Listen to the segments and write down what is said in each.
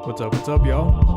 What's up, y'all?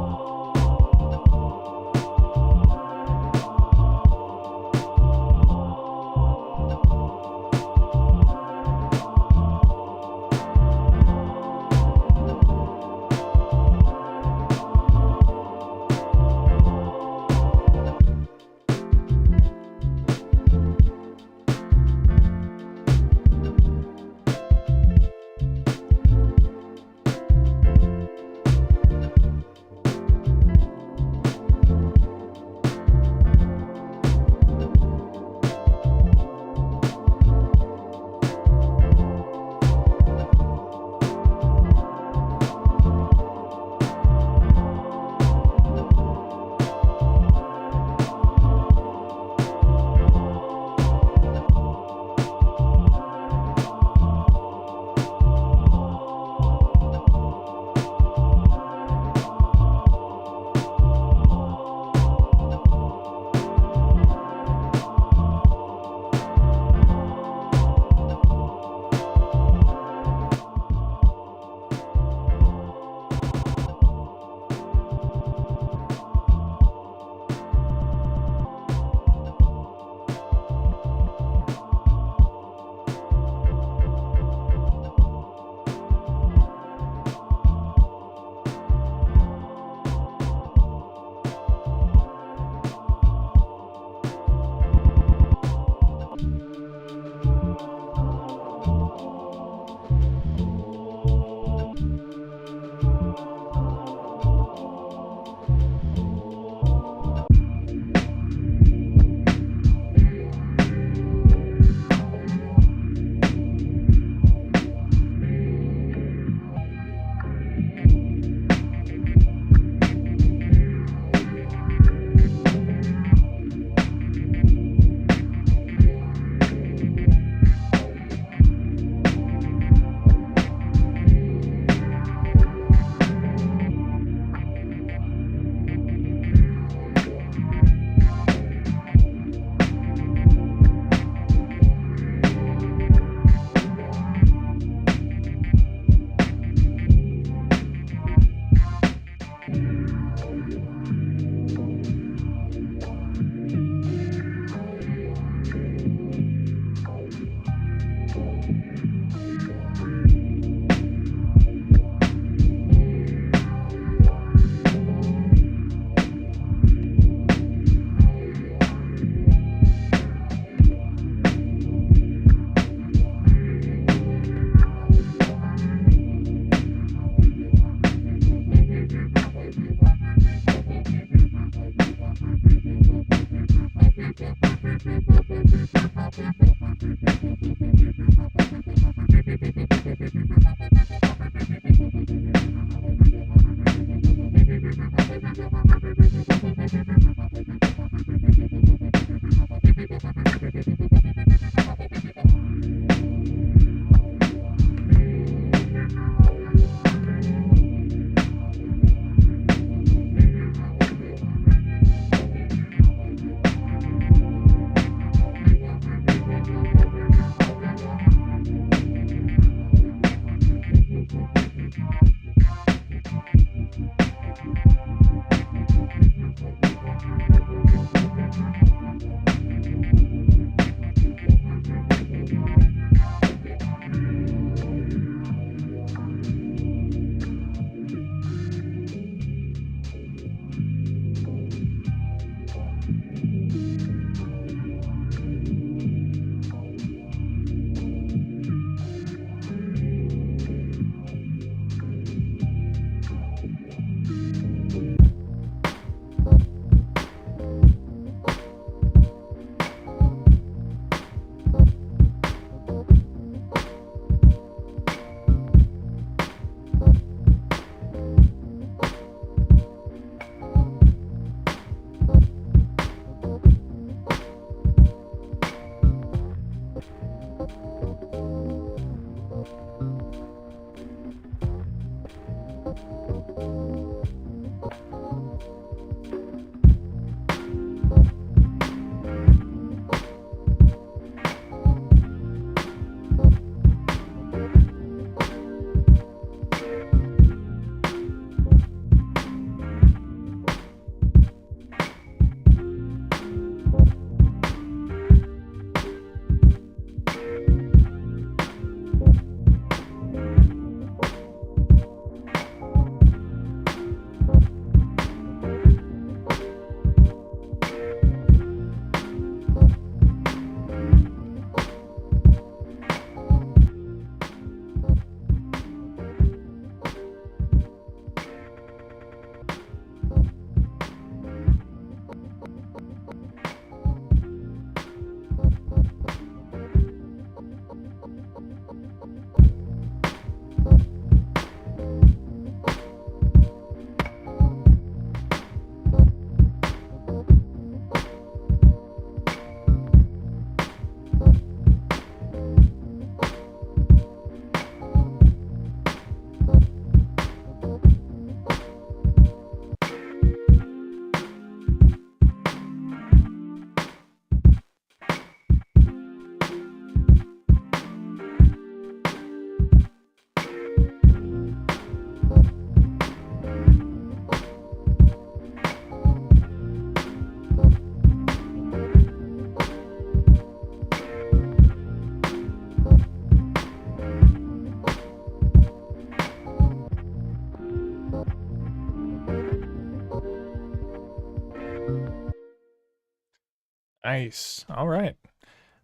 Nice. All right.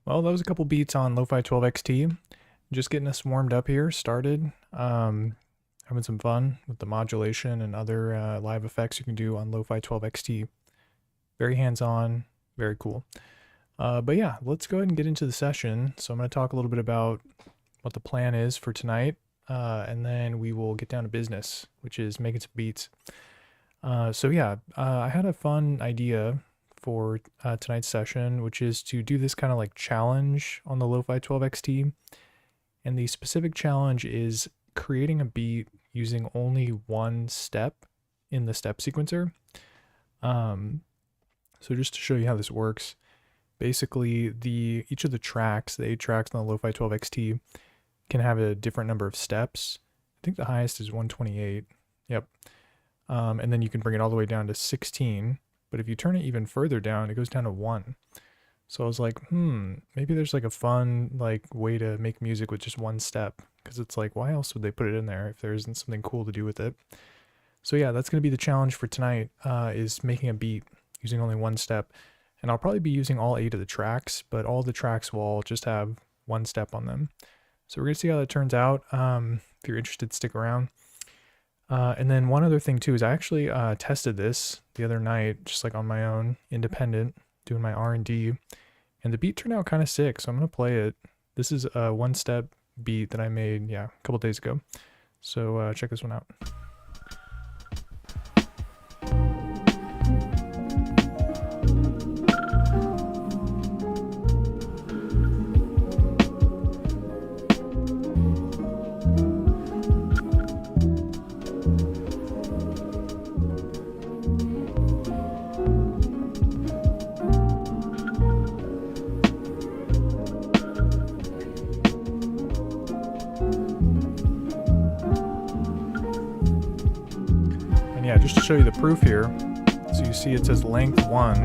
Well, that was a couple beats on Lofi-12 XT. Just getting us warmed up here, started. Having some fun with the modulation and other live effects you can do on Lofi-12 XT. Very hands-on, very cool. But yeah, let's go ahead and get into the session. So I'm going to talk a little bit about what the plan is for tonight, and then we will get down to business, which is making some beats. I had a fun idea for tonight's session, which is to do this kind of like challenge on the Lofi-12 XT. And the specific challenge is creating a beat using only one step in the step sequencer. So just to show you how this works, basically each of the tracks, the 8 tracks on the Lofi-12 XT, can have a different number of steps. I think the highest is 128. Yep. And then you can bring it all the way down to 16. But if you turn it even further down, it goes down to 1. So I was like, maybe there's like a fun way to make music with just one step. Because it's like, why else would they put it in there if there isn't something cool to do with it? So yeah, that's going to be the challenge for tonight, is making a beat using only one step. And I'll probably be using all 8 of the tracks, but all the tracks will all just have one step on them. So we're going to see how that turns out. If you're interested, stick around. And then one other thing too is I actually tested this the other night, just like on my own, independent, doing my R&D, and the beat turned out kind of sick, so I'm going to play it. This is a one-step beat that I made, a couple days ago. So check this one out. Yeah, just to show you the proof here, so you see it says length 1.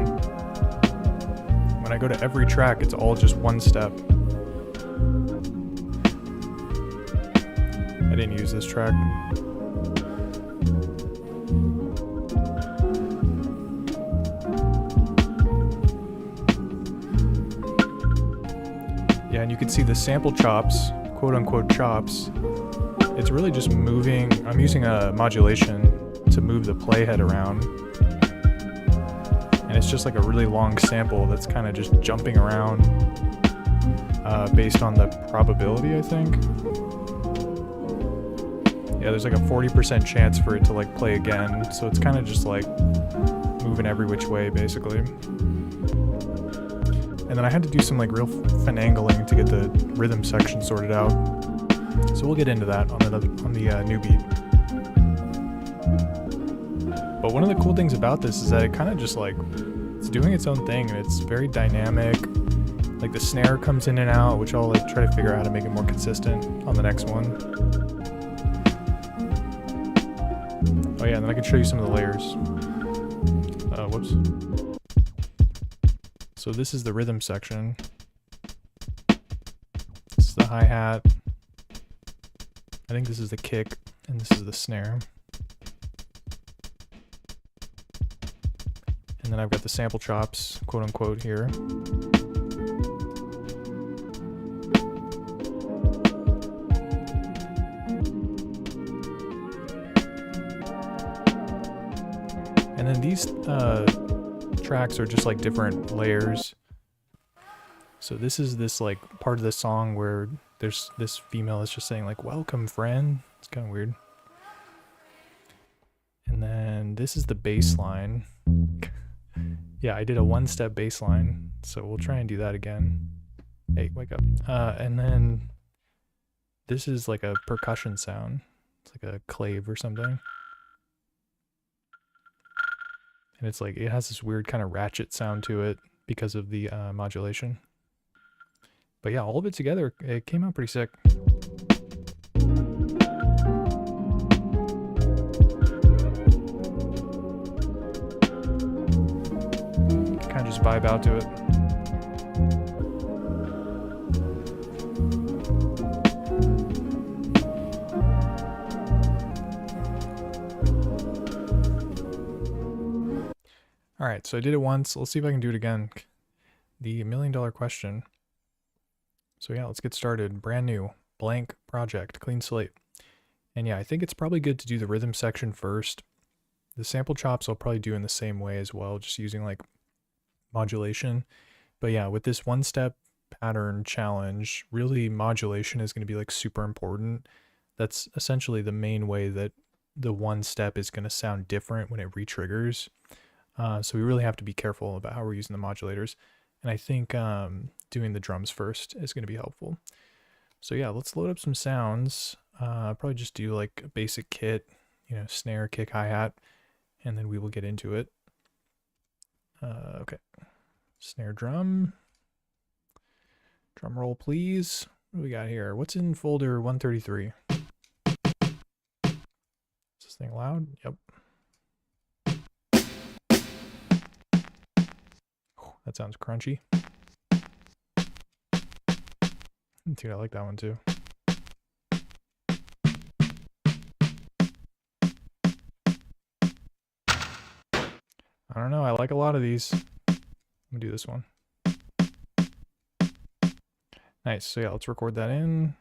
When I go to every track, it's all just one step. I didn't use this track. Yeah, and you can see the sample chops, quote unquote chops. It's really just moving. I'm using a modulation to move the playhead around, and it's just like a really long sample that's kind of just jumping around based on the probability, I think. Yeah, there's like a 40% chance for it to play again, so it's kind of just like moving every which way basically. And then I had to do some real finagling to get the rhythm section sorted out, so we'll get into that on the new beat. But one of the cool things about this is that it kind of just it's doing its own thing, and it's very dynamic. Like the snare comes in and out, which I'll try to figure out how to make it more consistent on the next one. Oh yeah, and then I can show you some of the layers. Whoops. So this is the rhythm section. This is the hi-hat. I think this is the kick, and this is the snare. And then I've got the sample chops, quote unquote, here. And then these tracks are just different layers. So this is this part of the song where there's this female that's just saying welcome friend. It's kind of weird. And then this is the bass line. Yeah, I did a one-step bass line, so we'll try and do that again. Hey, wake up. And then this is like a percussion sound. It's like a clave or something. And it's it has this weird kind of ratchet sound to it because of the modulation. But yeah, all of it together, it came out pretty sick. Kind of just vibe out to it. All right, so I did it once. Let's see if I can do it again. the $1,000,000 question. So yeah, let's get started. Brand new, blank project, clean slate. And yeah, I think it's probably good to do the rhythm section first. The sample chops I'll probably do in the same way as well, just using like modulation. But yeah, with this one step pattern challenge, really modulation is going to be like super important. That's essentially the main way that the one step is going to sound different when it re-triggers. So we really have to be careful about how we're using the modulators. And I think doing the drums first is going to be helpful. So yeah, let's load up some sounds. Probably just do like a basic kit, you know, snare, kick, hi-hat, and then we will get into it. Okay, snare drum. Drum roll, please. What do we got here? What's in folder 133? Is this thing loud? Yep. That sounds crunchy. Dude, I like that one too. I don't know. I like a lot of these. I'm gonna do this one. Nice. So yeah, let's record that in.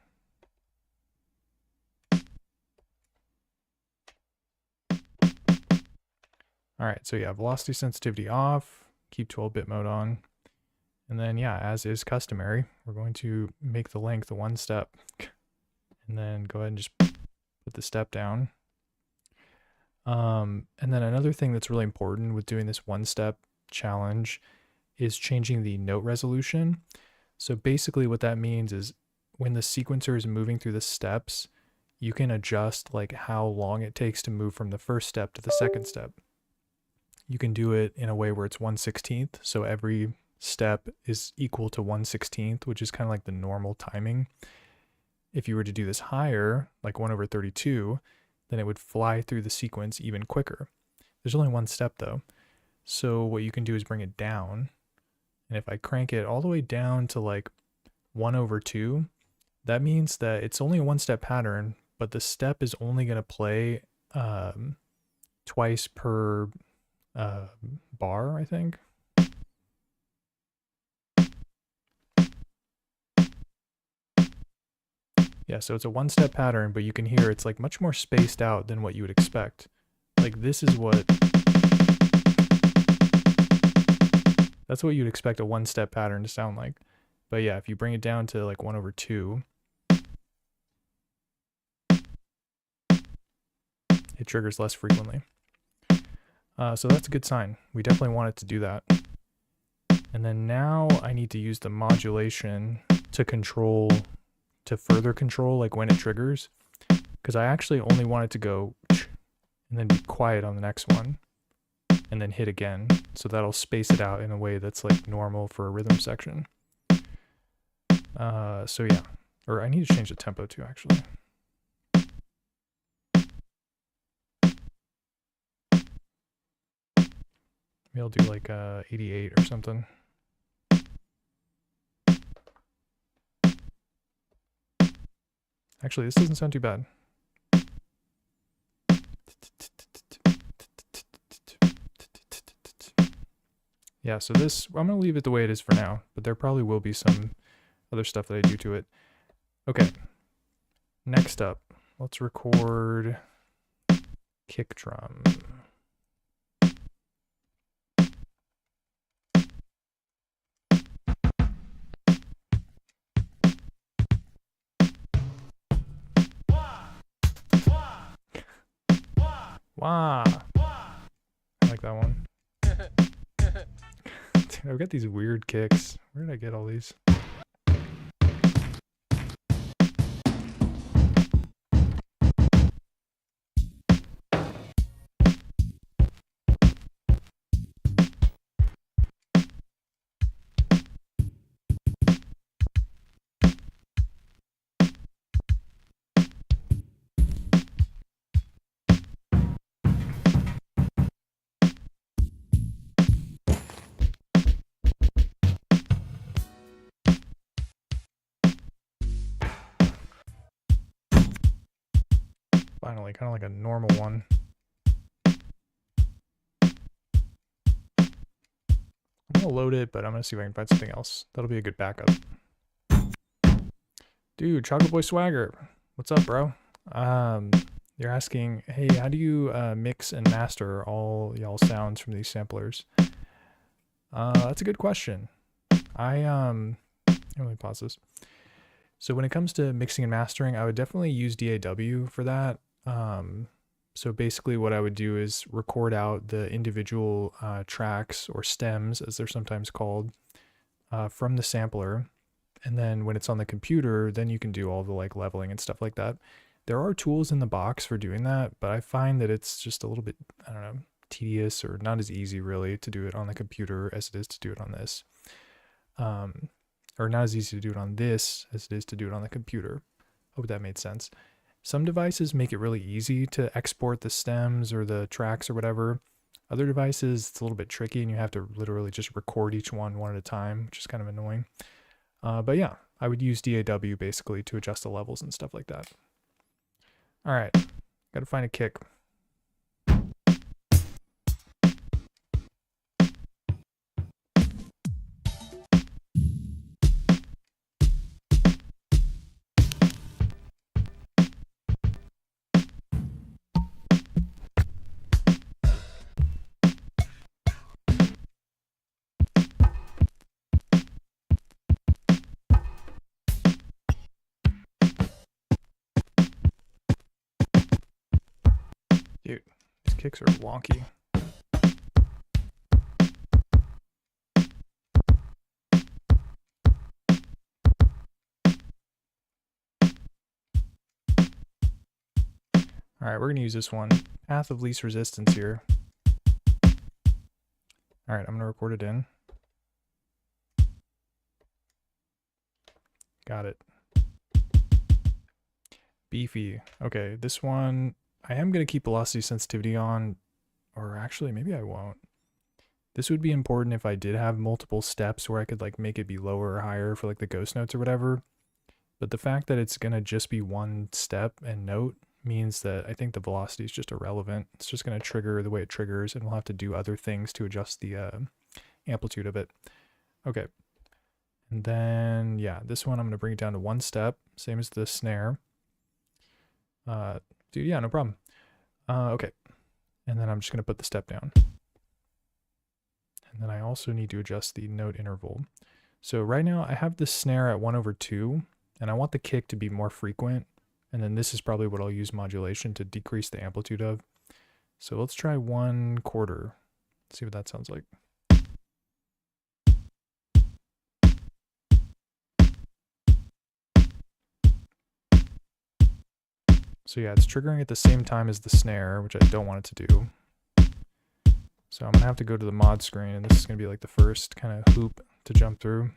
All right. So yeah, velocity sensitivity off. Keep 12-bit mode on. And then yeah, as is customary, we're going to make the length one step. And then go ahead and just put the step down. And then another thing that's really important with doing this one step challenge is changing the note resolution. So basically what that means is when the sequencer is moving through the steps, you can adjust like how long it takes to move from the first step to the second step. You can do it in a way where it's 1/16th. So every step is equal to 1/16th, which is kind of like the normal timing. If you were to do this higher, like 1/32, then it would fly through the sequence even quicker. There's only one step though. So what you can do is bring it down. And if I crank it all the way down to like 1/2, that means that it's only a one-step pattern, but the step is only going to play twice per bar, I think. Yeah, so it's a one-step pattern, but you can hear it's like much more spaced out than what you would expect. Like this is that's what you'd expect a one-step pattern to sound like. But yeah, if you bring it down to like 1/2, it triggers less frequently. So that's a good sign. We definitely want it to do that. And then now I need to use the modulation to further control like when it triggers, because I actually only want it to go and then be quiet on the next one and then hit again. So that'll space it out in a way that's like normal for a rhythm section. So yeah, or I need to change the tempo too, actually. Maybe I'll do like 88 or something. Actually, this doesn't sound too bad. Yeah, so this, I'm going to leave it the way it is for now, but there probably will be some other stuff that I do to it. Okay, next up, let's record kick drum. Wow. I like that one. Dude, I've got these weird kicks. Where did I get all these? Finally, kind of like a normal one. I'm gonna load it, but I'm gonna see if I can find something else. That'll be a good backup. Dude, Chocolate Boy Swagger, what's up, bro? You're asking, hey, how do you mix and master all y'all sounds from these samplers? That's a good question. Let me pause this. So when it comes to mixing and mastering, I would definitely use DAW for that. So basically what I would do is record out the individual tracks or stems, as they're sometimes called, from the sampler. And then when it's on the computer, then you can do all the like leveling and stuff like that. There are tools in the box for doing that, but I find that it's just a little bit, I don't know, tedious or not as easy really to do it on the computer as it is to do it on this. Or not as easy to do it on this as it is to do it on the computer. Hope that made sense. Some devices make it really easy to export the stems or the tracks or whatever. Other devices, it's a little bit tricky and you have to literally just record each one at a time, which is kind of annoying. But yeah, I would use DAW basically to adjust the levels and stuff like that. All right, gotta find a kick. Dude, these kicks are wonky. All right, we're gonna use this one. Path of least resistance here. All right, I'm gonna record it in. Got it. Beefy. Okay, this one, I am gonna keep velocity sensitivity on, or actually maybe I won't. This would be important if I did have multiple steps where I could like make it be lower or higher for like the ghost notes or whatever. But the fact that it's gonna just be one step and note means that I think the velocity is just irrelevant. It's just gonna trigger the way it triggers and we'll have to do other things to adjust the amplitude of it. Okay. And then, yeah, this one I'm gonna bring it down to one step, same as the snare. Dude, yeah, no problem. Okay. And then I'm just gonna put the step down. And then I also need to adjust the note interval. So right now I have the snare at 1/2, and I want the kick to be more frequent. And then this is probably what I'll use modulation to decrease the amplitude of. So let's try 1/4. See what that sounds like. So yeah, it's triggering at the same time as the snare, which I don't want it to do. So I'm gonna have to go to the mod screen, and this is gonna be like the first kind of hoop to jump through.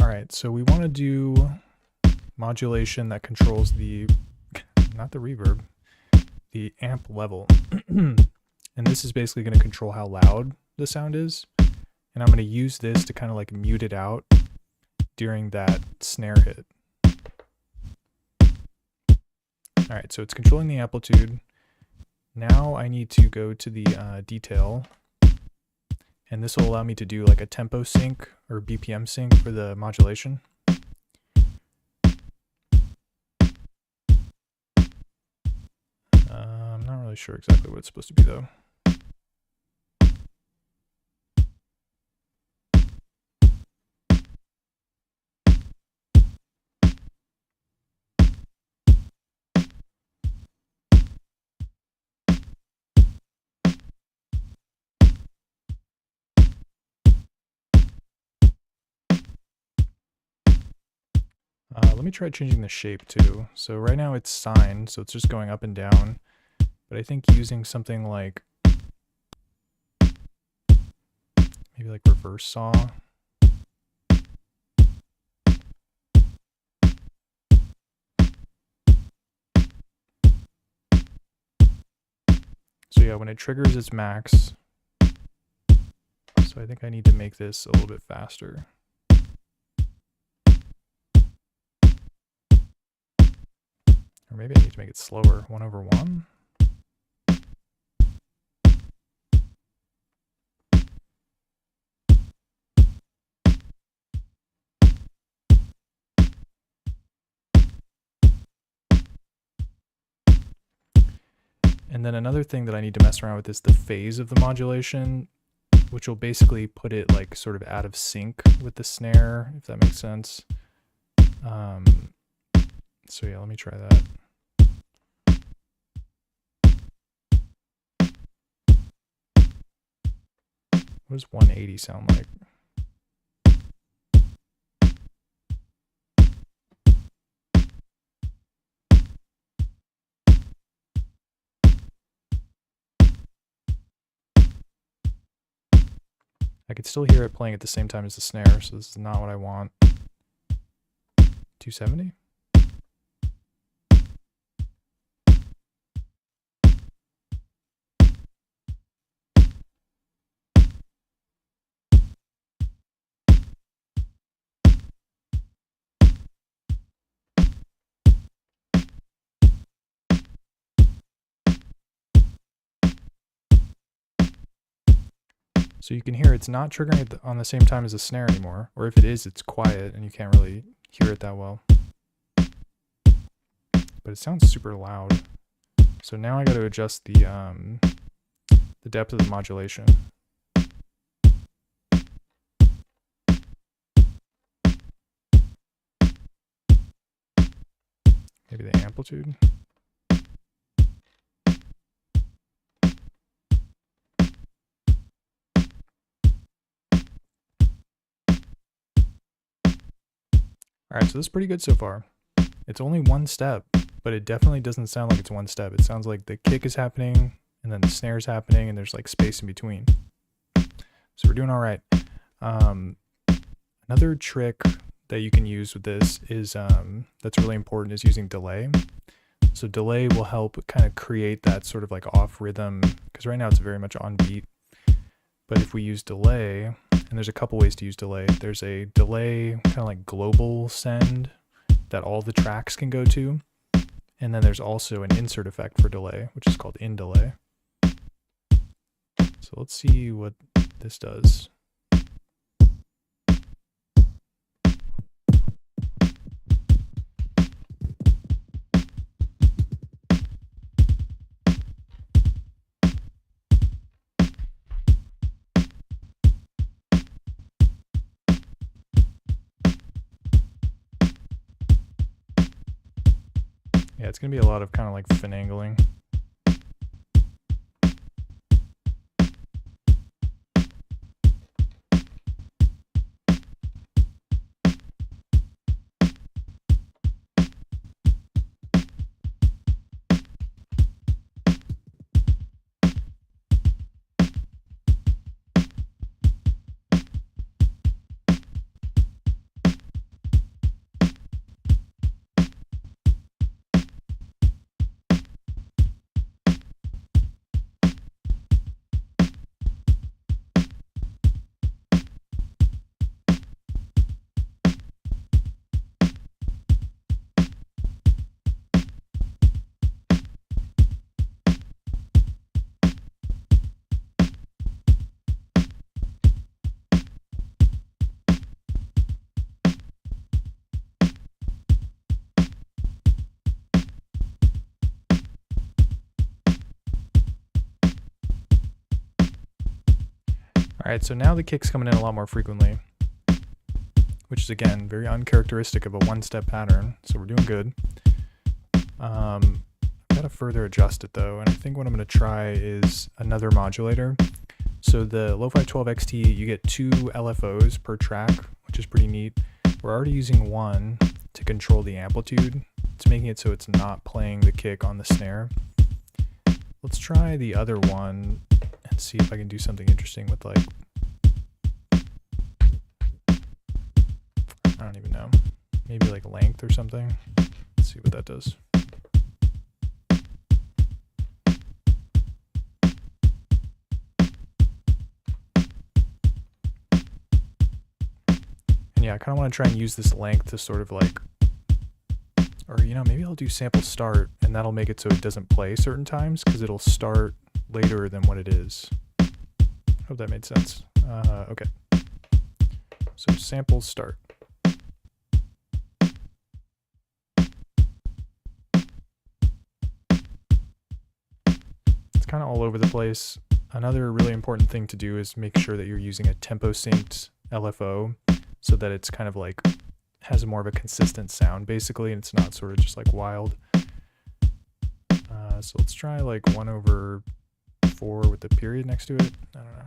All right, so we want to do modulation that controls the, not the reverb, the amp level. And this is basically going to control how loud the sound is. And I'm going to use this to kind of like mute it out during that snare hit. All right, so it's controlling the amplitude. Now I need to go to the detail, and this will allow me to do like a tempo sync or BPM sync for the modulation. I'm not really sure exactly what it's supposed to be though. Let me try changing the shape too. So right now it's sine, so it's just going up and down. But I think using something like, maybe like reverse saw. So yeah, when it triggers its max, so I think I need to make this a little bit faster. Or maybe I need to make it slower, 1/1. And then another thing that I need to mess around with is the phase of the modulation, which will basically put it like sort of out of sync with the snare, if that makes sense. So yeah, let me try that. What does 180 sound like? I could still hear it playing at the same time as the snare, so this is not what I want. 270? So you can hear it's not triggering it on the same time as the snare anymore, or if it is, it's quiet and you can't really hear it that well. But it sounds super loud. So now I got to adjust the depth of the modulation. Maybe the amplitude. Alright, so this is pretty good so far. It's only one step, but it definitely doesn't sound like it's one step. It sounds like the kick is happening, and then the snare is happening, and there's like space in between. So we're doing alright. Another trick that you can use with this is, that's really important, is using delay. So delay will help kind of create that sort of like off rhythm, because right now it's very much on beat. But if we use delay, and there's a couple ways to use delay. There's a delay kind of like global send that all the tracks can go to. And then there's also an insert effect for delay, which is called in delay. So let's see what this does. Yeah, it's going to be a lot of kind of like finagling. Alright, so now the kick's coming in a lot more frequently, which is again very uncharacteristic of a one-step pattern, so we're doing good. I've got to further adjust it though, and I think what I'm going to try is another modulator. So the Lofi-12 XT, you get 2 LFOs per track, which is pretty neat. We're already using one to control the amplitude. It's making it so it's not playing the kick on the snare. Let's try the other one and see if I can do something interesting with like, I don't even know, maybe like length or something. Let's see what that does. And yeah, I kind of want to try and use this length to sort of like, or you know, maybe I'll do sample start, and that'll make it so it doesn't play certain times, because it'll start later than what it is. Hope that made sense. Okay. So sample start. kind of all over the place. Another really important thing to do is make sure that you're using a tempo synced LFO so that it's kind of like has more of a consistent sound basically, and it's not sort of just like wild. So let's try like 1/4 with the period next to it. I don't know.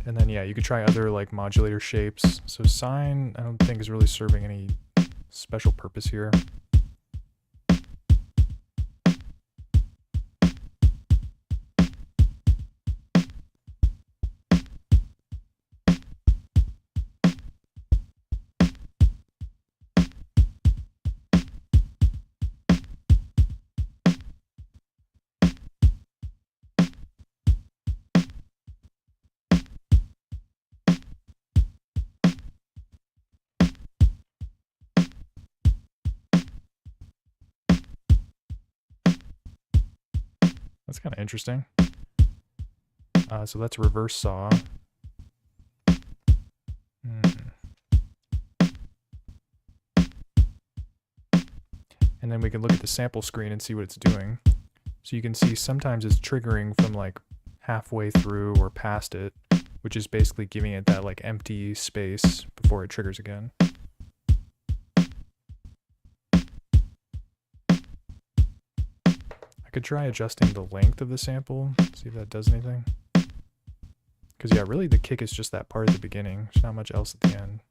And then yeah, you could try other like modulator shapes. So sine, I don't think is really serving any special purpose here. That's kind of interesting. So that's reverse saw. And then we can look at the sample screen and see what it's doing. So you can see sometimes it's triggering from like halfway through or past it, which is basically giving it that like empty space before it triggers again. I could try adjusting the length of the sample, see if that does anything. Because yeah, really the kick is just that part at the beginning. There's not much else at the end.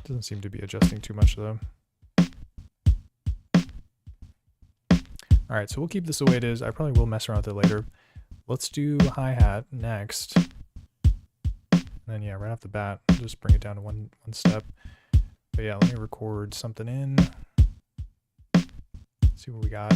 Doesn't seem to be adjusting too much though. Alright, so we'll keep this the way it is. I probably will mess around with it later. Let's do hi-hat next. And then yeah, right off the bat, just bring it down to one step. But yeah, let me record something in. See what we got.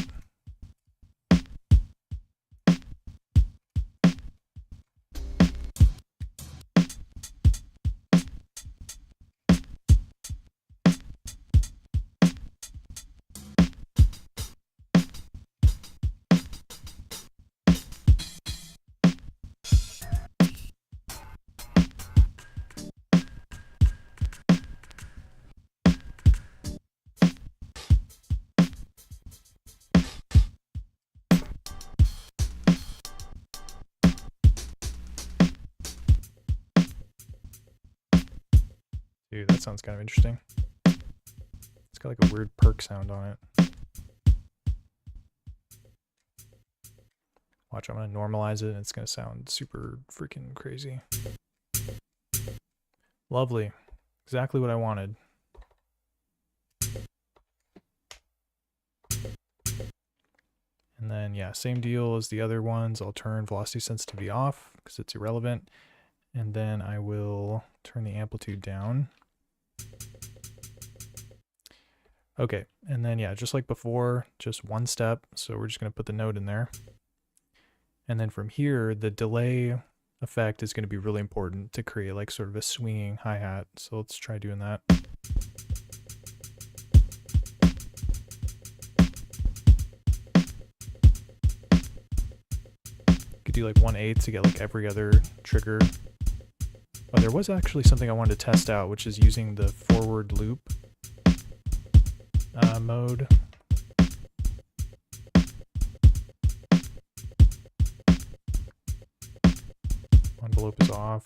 Dude, that sounds kind of interesting. It's got like a weird perk sound on it. Watch, I'm going to normalize it and it's going to sound super freaking crazy. Lovely. Exactly what I wanted. And then, yeah, same deal as the other ones. I'll turn velocity sensitivity off because it's irrelevant. And then I will turn the amplitude down. Okay, and then yeah, just like before, just one step. So we're just going to put the note in there. And then from here, the delay effect is going to be really important to create like sort of a swinging hi-hat. So let's try doing that. Could do like 1/8 to get like every other trigger. Oh, there was actually something I wanted to test out, which is using the forward loop mode. Envelope is off.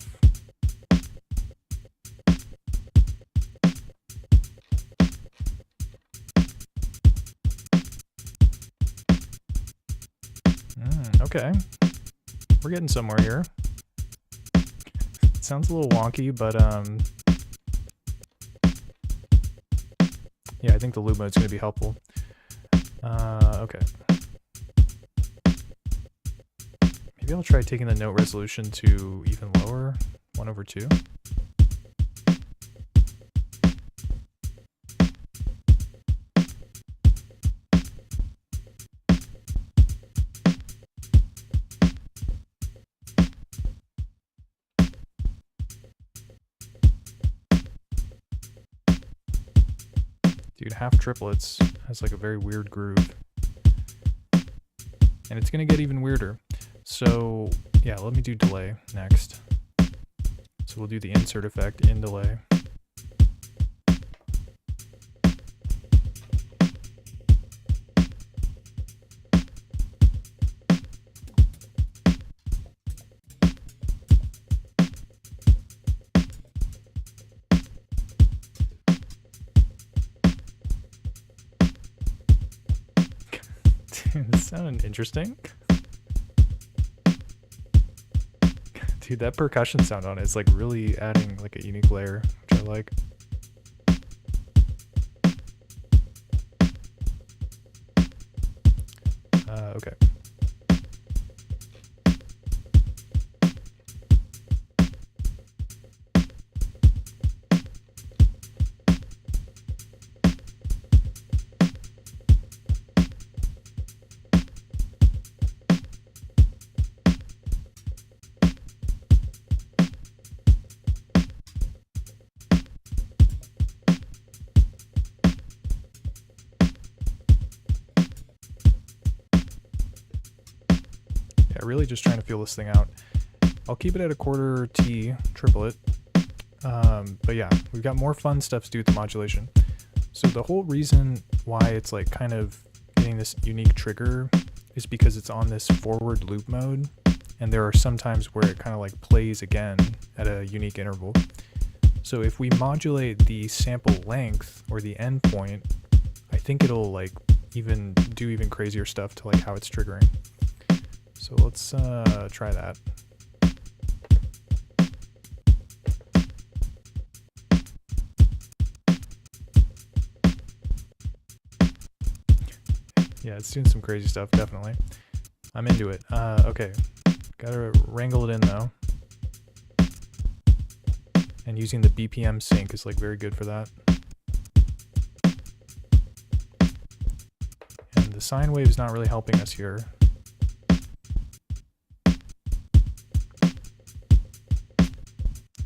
Okay, we're getting somewhere here. It sounds a little wonky, but yeah, I think the loop mode is going to be helpful. Okay. Maybe I'll try taking the note resolution to even lower, 1/2. Dude, half triplets has like a very weird groove. And it's going to get even weirder. So yeah, let me do delay next. So we'll do the insert effect in delay. This sounded interesting. Dude, that percussion sound on it is like really adding like a unique layer, which I like. Okay. Really just trying to feel this thing out. I'll keep it at a quarter T, triple it. But yeah, we've got more fun stuff to do with the modulation. So the whole reason why it's like kind of getting this unique trigger is because it's on this forward loop mode, and there are some times where it kind of like plays again at a unique interval. So if we modulate the sample length or the endpoint, I think it'll like even do even crazier stuff to like how it's triggering. So let's try that. Yeah, it's doing some crazy stuff, definitely. I'm into it. Okay, gotta wrangle it in though. And using the BPM sync is like very good for that. And the sine wave is not really helping us here.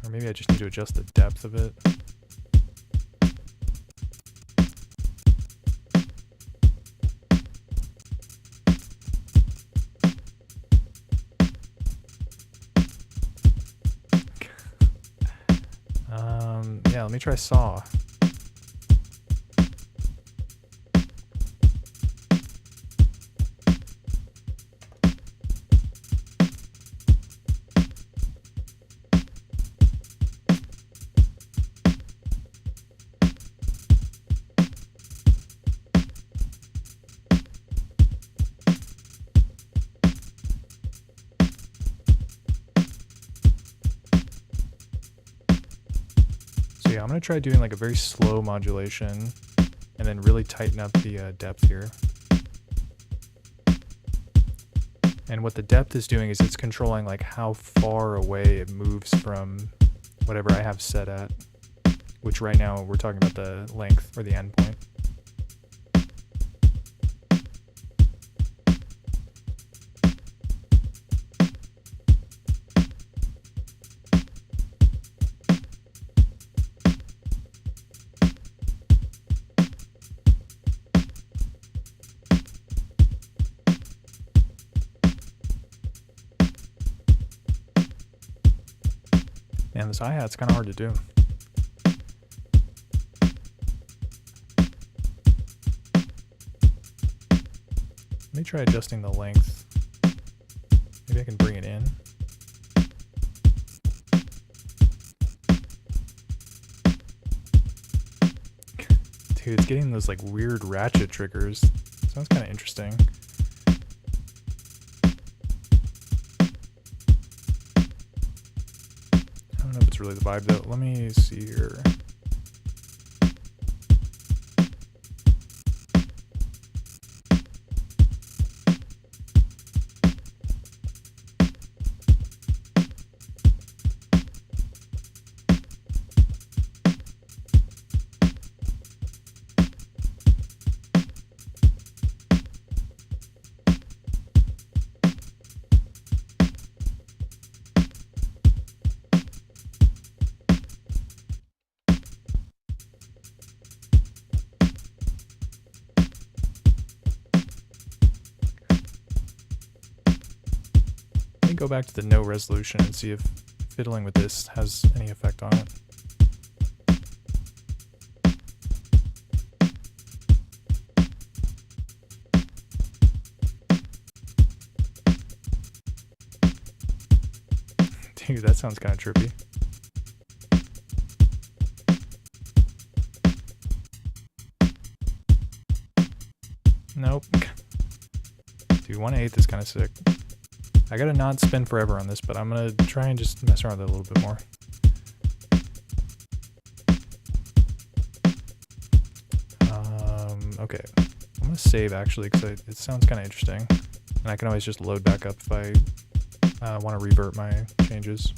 Or maybe I just need to adjust the depth of it. Yeah, let me try saw. Yeah, I'm going to try doing like a very slow modulation and then really tighten up the depth here. And what the depth is doing is it's controlling like how far away it moves from whatever I have set at, which right now we're talking about the length or the endpoint. Man, this hi-hat's kind of hard to do. Let me try adjusting the length. Maybe I can bring it in. Dude, it's getting those like weird ratchet triggers. Sounds kind of interesting. I don't know if it's really the vibe though. Let me see here. go back to the no resolution and see if fiddling with this has any effect on it. Dude, that sounds kind of trippy. Nope. Dude, 1/8 is kind of sick. I gotta not spin forever on this, but I'm gonna try and just mess around with it a little bit more. Okay. I'm gonna save actually, because it sounds kind of interesting. And I can always just load back up if I want to revert my changes.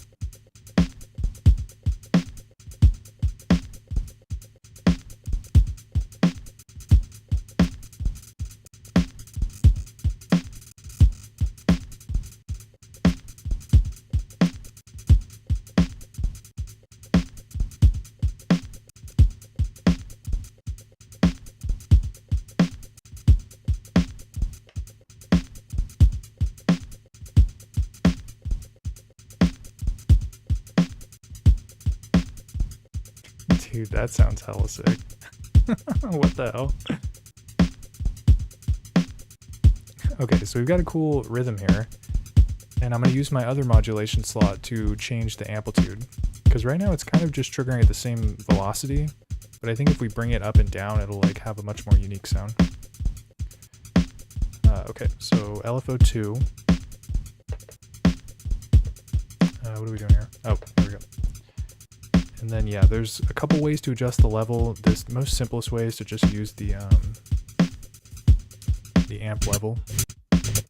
Dude, that sounds hella sick. What the hell? Okay, so we've got a cool rhythm here. And I'm going to use my other modulation slot to change the amplitude. Because right now it's kind of just triggering at the same velocity. But I think if we bring it up and down, it'll like have a much more unique sound. Okay, so LFO2. What are we doing here? Oh, there we go. And then yeah, there's a couple ways to adjust the level. The most simplest way is to just use the amp level. It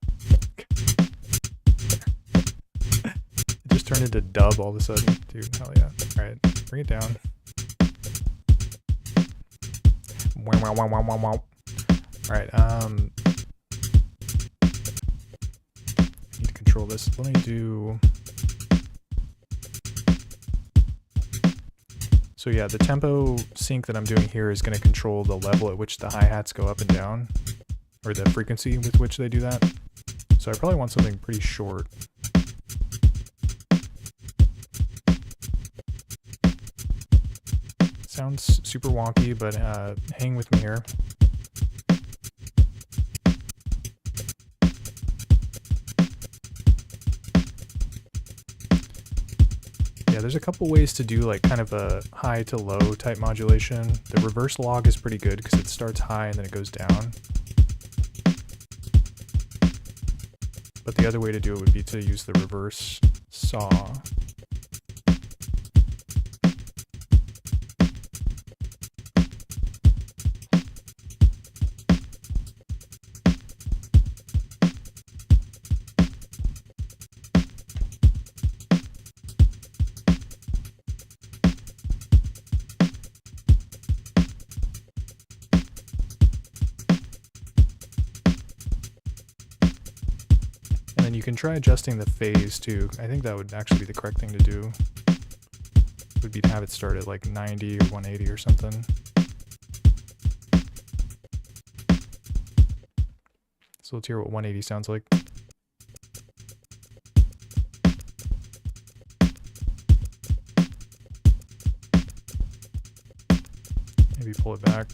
just turned into dub all of a sudden. Dude, hell yeah. Alright, bring it down. Alright, I need to control this. Let me do... So yeah, the tempo sync that I'm doing here is going to control the level at which the hi-hats go up and down, or the frequency with which they do that. So I probably want something pretty short. Sounds super wonky, but hang with me here. Yeah, there's a couple ways to do like kind of a high to low type modulation. The reverse log is pretty good because it starts high and then it goes down. But the other way to do it would be to use the reverse saw. And then you can try adjusting the phase too. I think that would actually be the correct thing to do. Would be to have it start at like 90 or 180 or something. So let's hear what 180 sounds like. Maybe pull it back.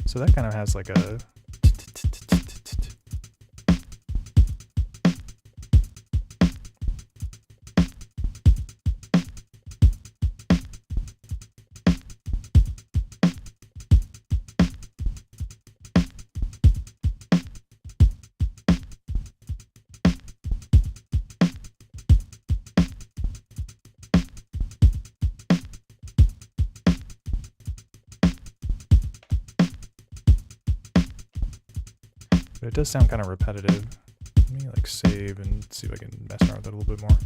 So that kind of has like a but it does sound kind of repetitive. Let me like save and see if I can mess around with it a little bit more.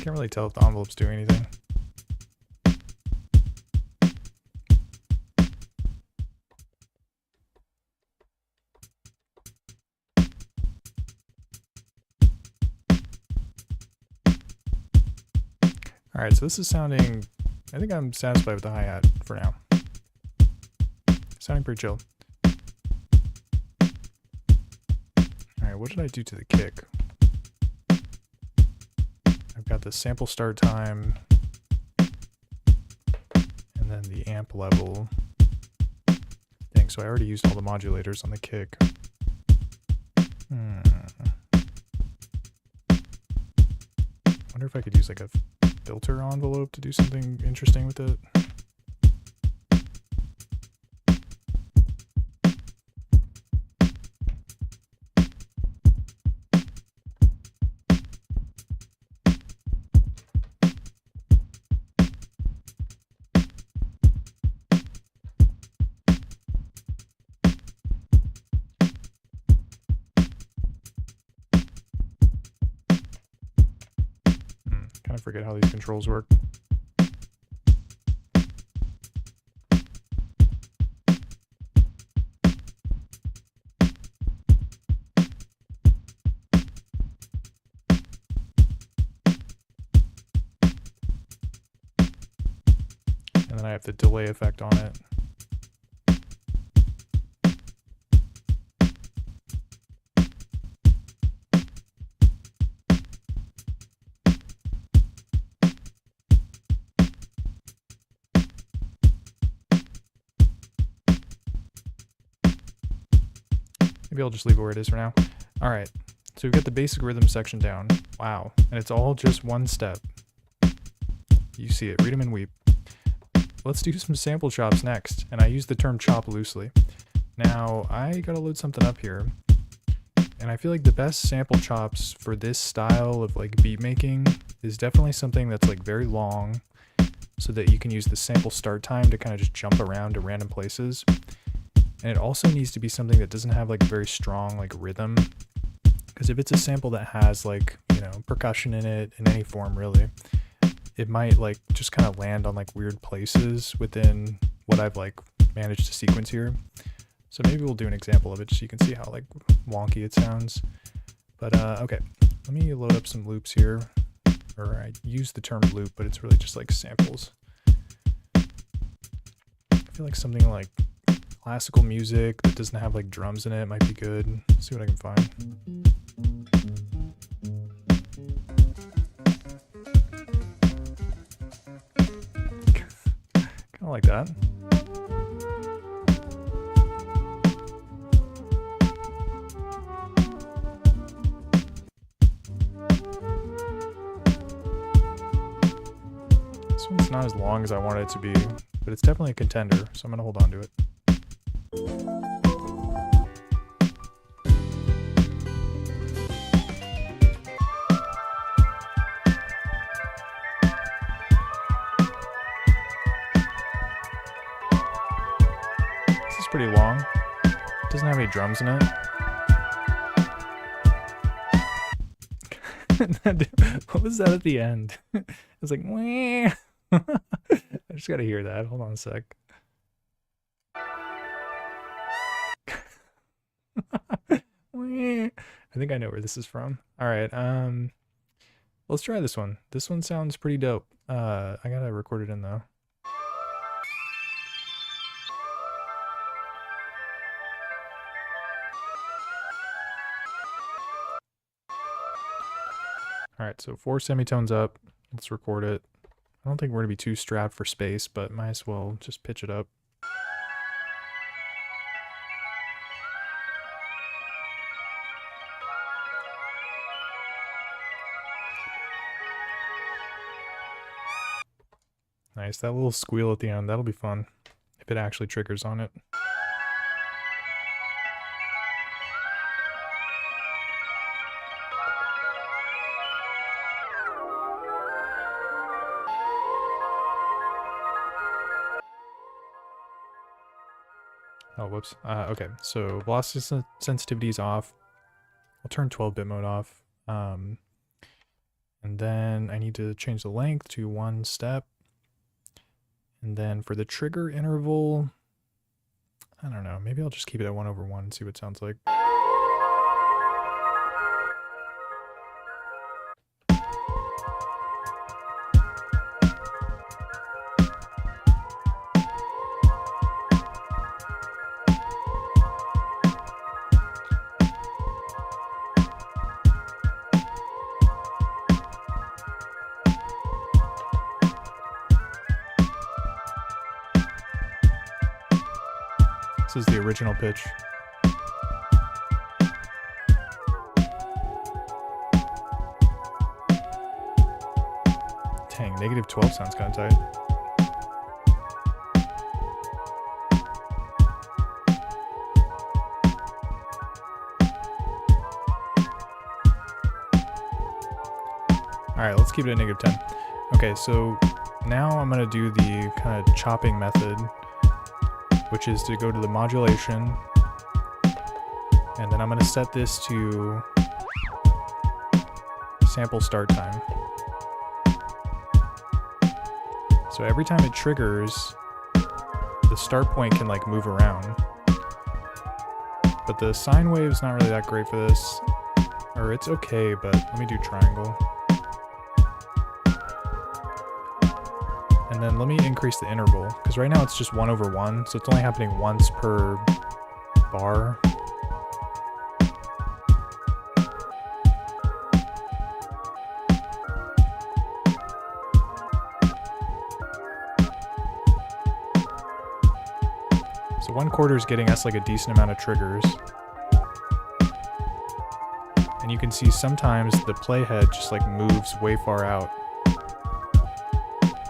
Can't really tell if the envelope's doing anything. Alright, so this is sounding, I think I'm satisfied with the hi-hat for now. Sounding pretty chill. Alright, what did I do to the kick? I've got the sample start time, and then the amp level. Dang, so I already used all the modulators on the kick. Wonder if I could use like a filter envelope to do something interesting with it. Kind of forget how these controls work. And then I have the delay effect on it. Maybe I'll just leave it where it is for now. Alright, so we've got the basic rhythm section down. Wow, and it's all just one step. You see it, read 'em and weep. Let's do some sample chops next, and I use the term chop loosely. Now, I gotta load something up here, and I feel like the best sample chops for this style of like beat making is definitely something that's like very long, so that you can use the sample start time to kind of just jump around to random places. And it also needs to be something that doesn't have like a very strong like rhythm, because if it's a sample that has like, you know, percussion in it in any form really, it might like just kind of land on like weird places within what I've like managed to sequence here. So maybe we'll do an example of it just so you can see how like wonky it sounds. But okay, let me load up some loops here, or I use the term loop, but it's really just like samples. I feel like something like classical music that doesn't have like drums in it might be good. Let's see what I can find. Kind of like that. This one's not as long as I wanted it to be, but it's definitely a contender, so I'm gonna hold on to it. This is pretty long. It doesn't have any drums in it. What was that at the end? It was like, wah. I just gotta hear that. Hold on a sec. I think I know where this is from. All right, let's try this one. This one sounds pretty dope. I gotta record it in though. All right, so 4 semitones up. Let's record it. I don't think we're gonna be too strapped for space, but might as well just pitch it up. Nice, that little squeal at the end, that'll be fun if it actually triggers on it. Oh, whoops. Okay, so velocity sensitivity is off. I'll turn 12-bit mode off. And then I need to change the length to 1 step. And then for the trigger interval, I don't know, maybe I'll just keep it at 1/1 and see what it sounds like. This is the original pitch. Dang, -12 sounds kind of tight. Alright, let's keep it at -10. Okay, so now I'm going to do the kind of chopping method, which is to go to the modulation, and then I'm going to set this to sample start time. So every time it triggers, the start point can like move around. But the sine wave's not really that great for this. Or it's okay, but let me do triangle. And then let me increase the interval, because right now it's just 1/1, so it's only happening once per bar. So 1/4 is getting us like a decent amount of triggers. And you can see sometimes the playhead just like moves way far out.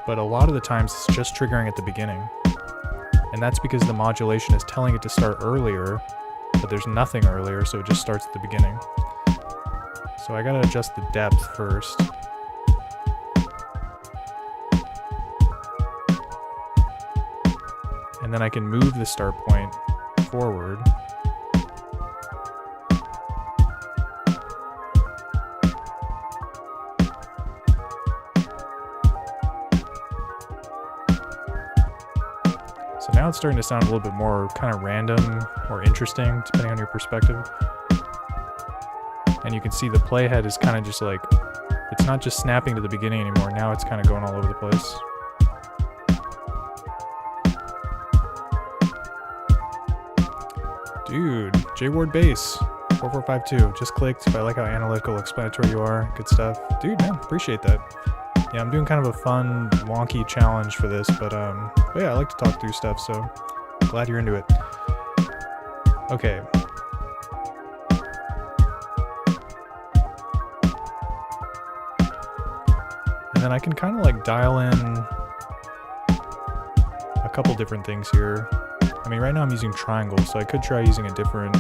But a lot of the times it's just triggering at the beginning. And that's because the modulation is telling it to start earlier, but there's nothing earlier, so it just starts at the beginning. So I gotta adjust the depth first. And then I can move the start point forward. So now it's starting to sound a little bit more kind of random or interesting, depending on your perspective. And you can see the playhead is kind of just like, it's not just snapping to the beginning anymore, now it's kind of going all over the place. Dude, J Ward Bass, 4452, just clicked. If I like how analytical, explanatory you are, good stuff. Dude, man, appreciate that. Yeah, I'm doing kind of a fun, wonky challenge for this, but yeah, I like to talk through stuff, so glad you're into it. Okay. And then I can kind of like dial in a couple different things here. I mean, right now I'm using triangle, so I could try using a different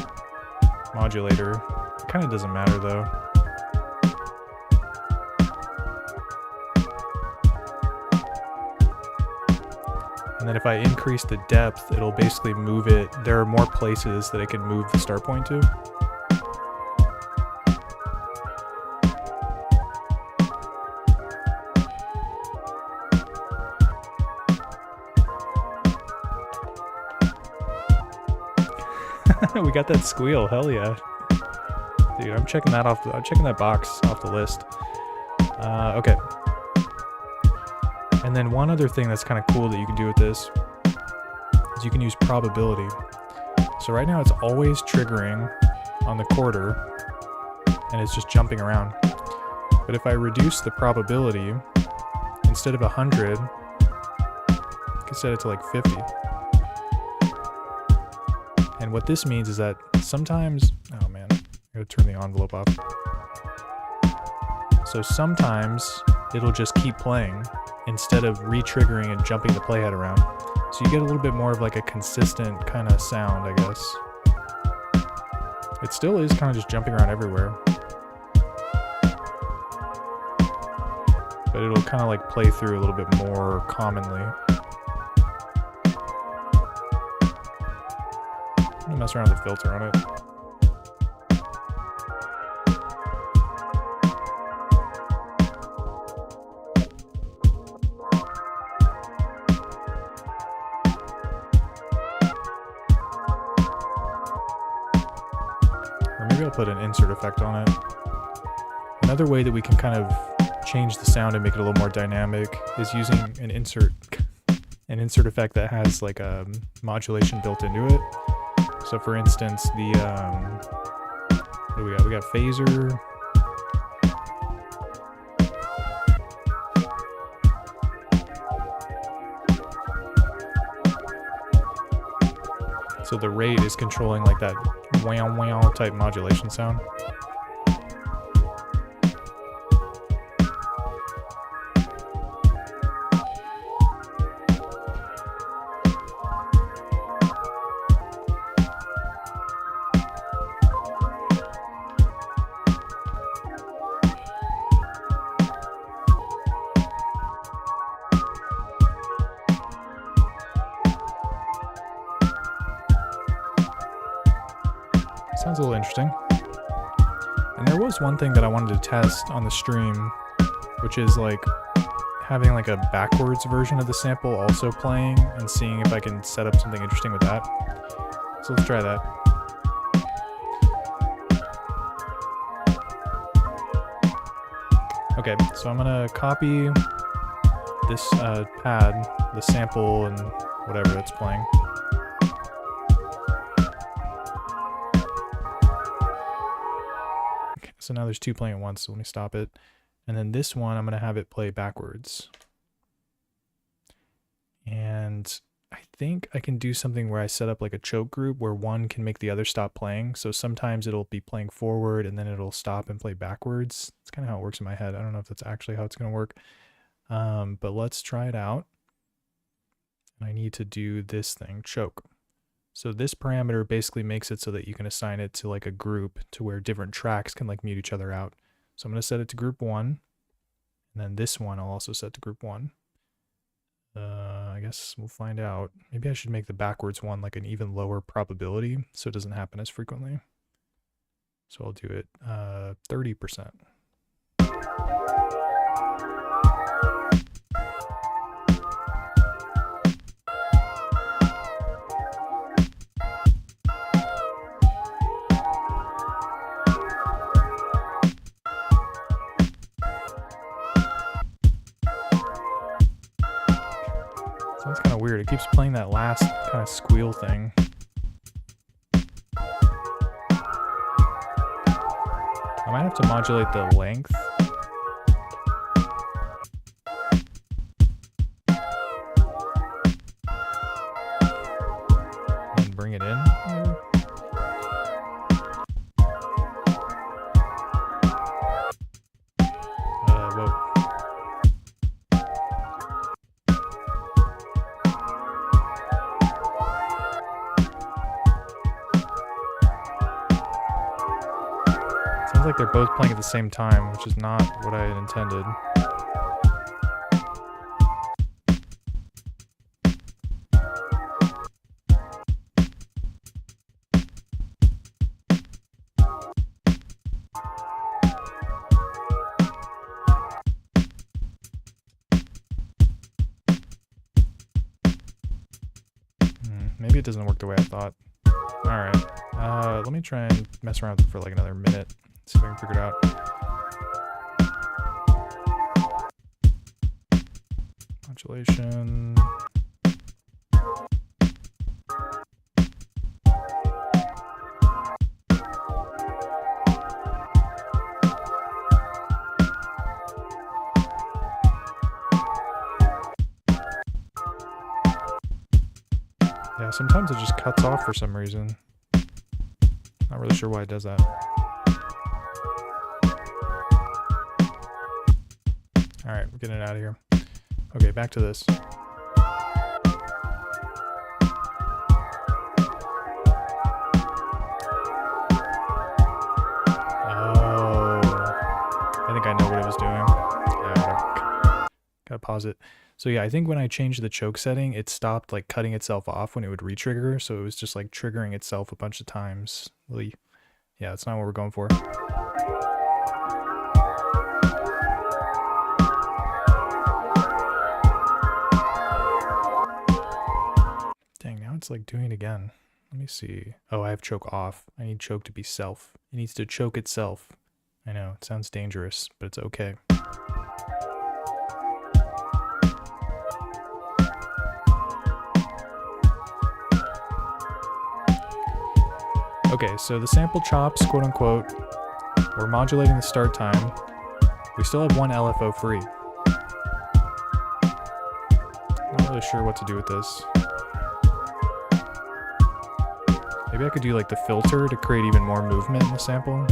modulator. It kind of doesn't matter though. And then if I increase the depth, it'll basically move it. There are more places that it can move the start point to. We got that squeal, hell yeah. Dude, I'm checking that off. I'm checking that box off the list. Okay. And then one other thing that's kind of cool that you can do with this is you can use probability. So right now it's always triggering on the quarter and it's just jumping around. But if I reduce the probability, instead of 100, I can set it to like 50. And what this means is that sometimes, oh man, I gotta turn the envelope off. So sometimes it'll just keep playing instead of re-triggering and jumping the playhead around. So you get a little bit more of like a consistent kind of sound, I guess. It still is kind of just jumping around everywhere. But it'll kind of like play through a little bit more commonly. I'm gonna mess around with the filter on it. Or maybe I'll put an insert effect on it. Another way that we can kind of change the sound and make it a little more dynamic is using an insert effect that has like a modulation built into it. So for instance, the what do we got? We got phaser. So the rate is controlling like that wow wow type modulation sound. Sounds a little interesting. And there was one thing that I wanted to test on the stream, which is like having like a backwards version of the sample also playing and seeing if I can set up something interesting with that. So let's try that. Okay, so I'm gonna copy this pad, the sample and whatever it's playing. So now there's two playing at once, so let me stop it. And then this one, I'm going to have it play backwards. And I think I can do something where I set up like a choke group where one can make the other stop playing. So sometimes it'll be playing forward and then it'll stop and play backwards. That's kind of how it works in my head. I don't know if that's actually how it's going to work. But let's try it out. I need to do this thing, choke. So this parameter basically makes it so that you can assign it to like a group to where different tracks can like mute each other out. So I'm going to set it to group 1. And then this one I'll also set to group 1. I guess we'll find out. Maybe I should make the backwards one like an even lower probability so it doesn't happen as frequently. So I'll do it 30%. Sounds kind of weird. It keeps playing that last kind of squeal thing. I might have to modulate the length. And bring it in, maybe? Whoa. Sounds like they're both playing at the same time, which is not what I had intended. Maybe it doesn't work the way I thought. Alright. Let me try and mess around with it for like another minute. See if I can figure it out. Modulation. Yeah, sometimes it just cuts off for some reason. Not really sure why it does that. Alright, we're getting it out of here. Okay, back to this. I think I know what it was doing. Yeah, whatever. Gotta pause it. So yeah, I think when I changed the choke setting, it stopped like cutting itself off when it would re-trigger, so it was just like triggering itself a bunch of times. Really, yeah, that's not what we're going for. Dang, now it's like doing it again. Let me see. Oh, I have choke off. I need choke to be self. It needs to choke itself. I know, it sounds dangerous, but it's okay. Okay, so the sample chops, quote unquote, we're modulating the start time. We still have one LFO free. Not really sure what to do with this. Maybe I could do like the filter to create even more movement in the sample.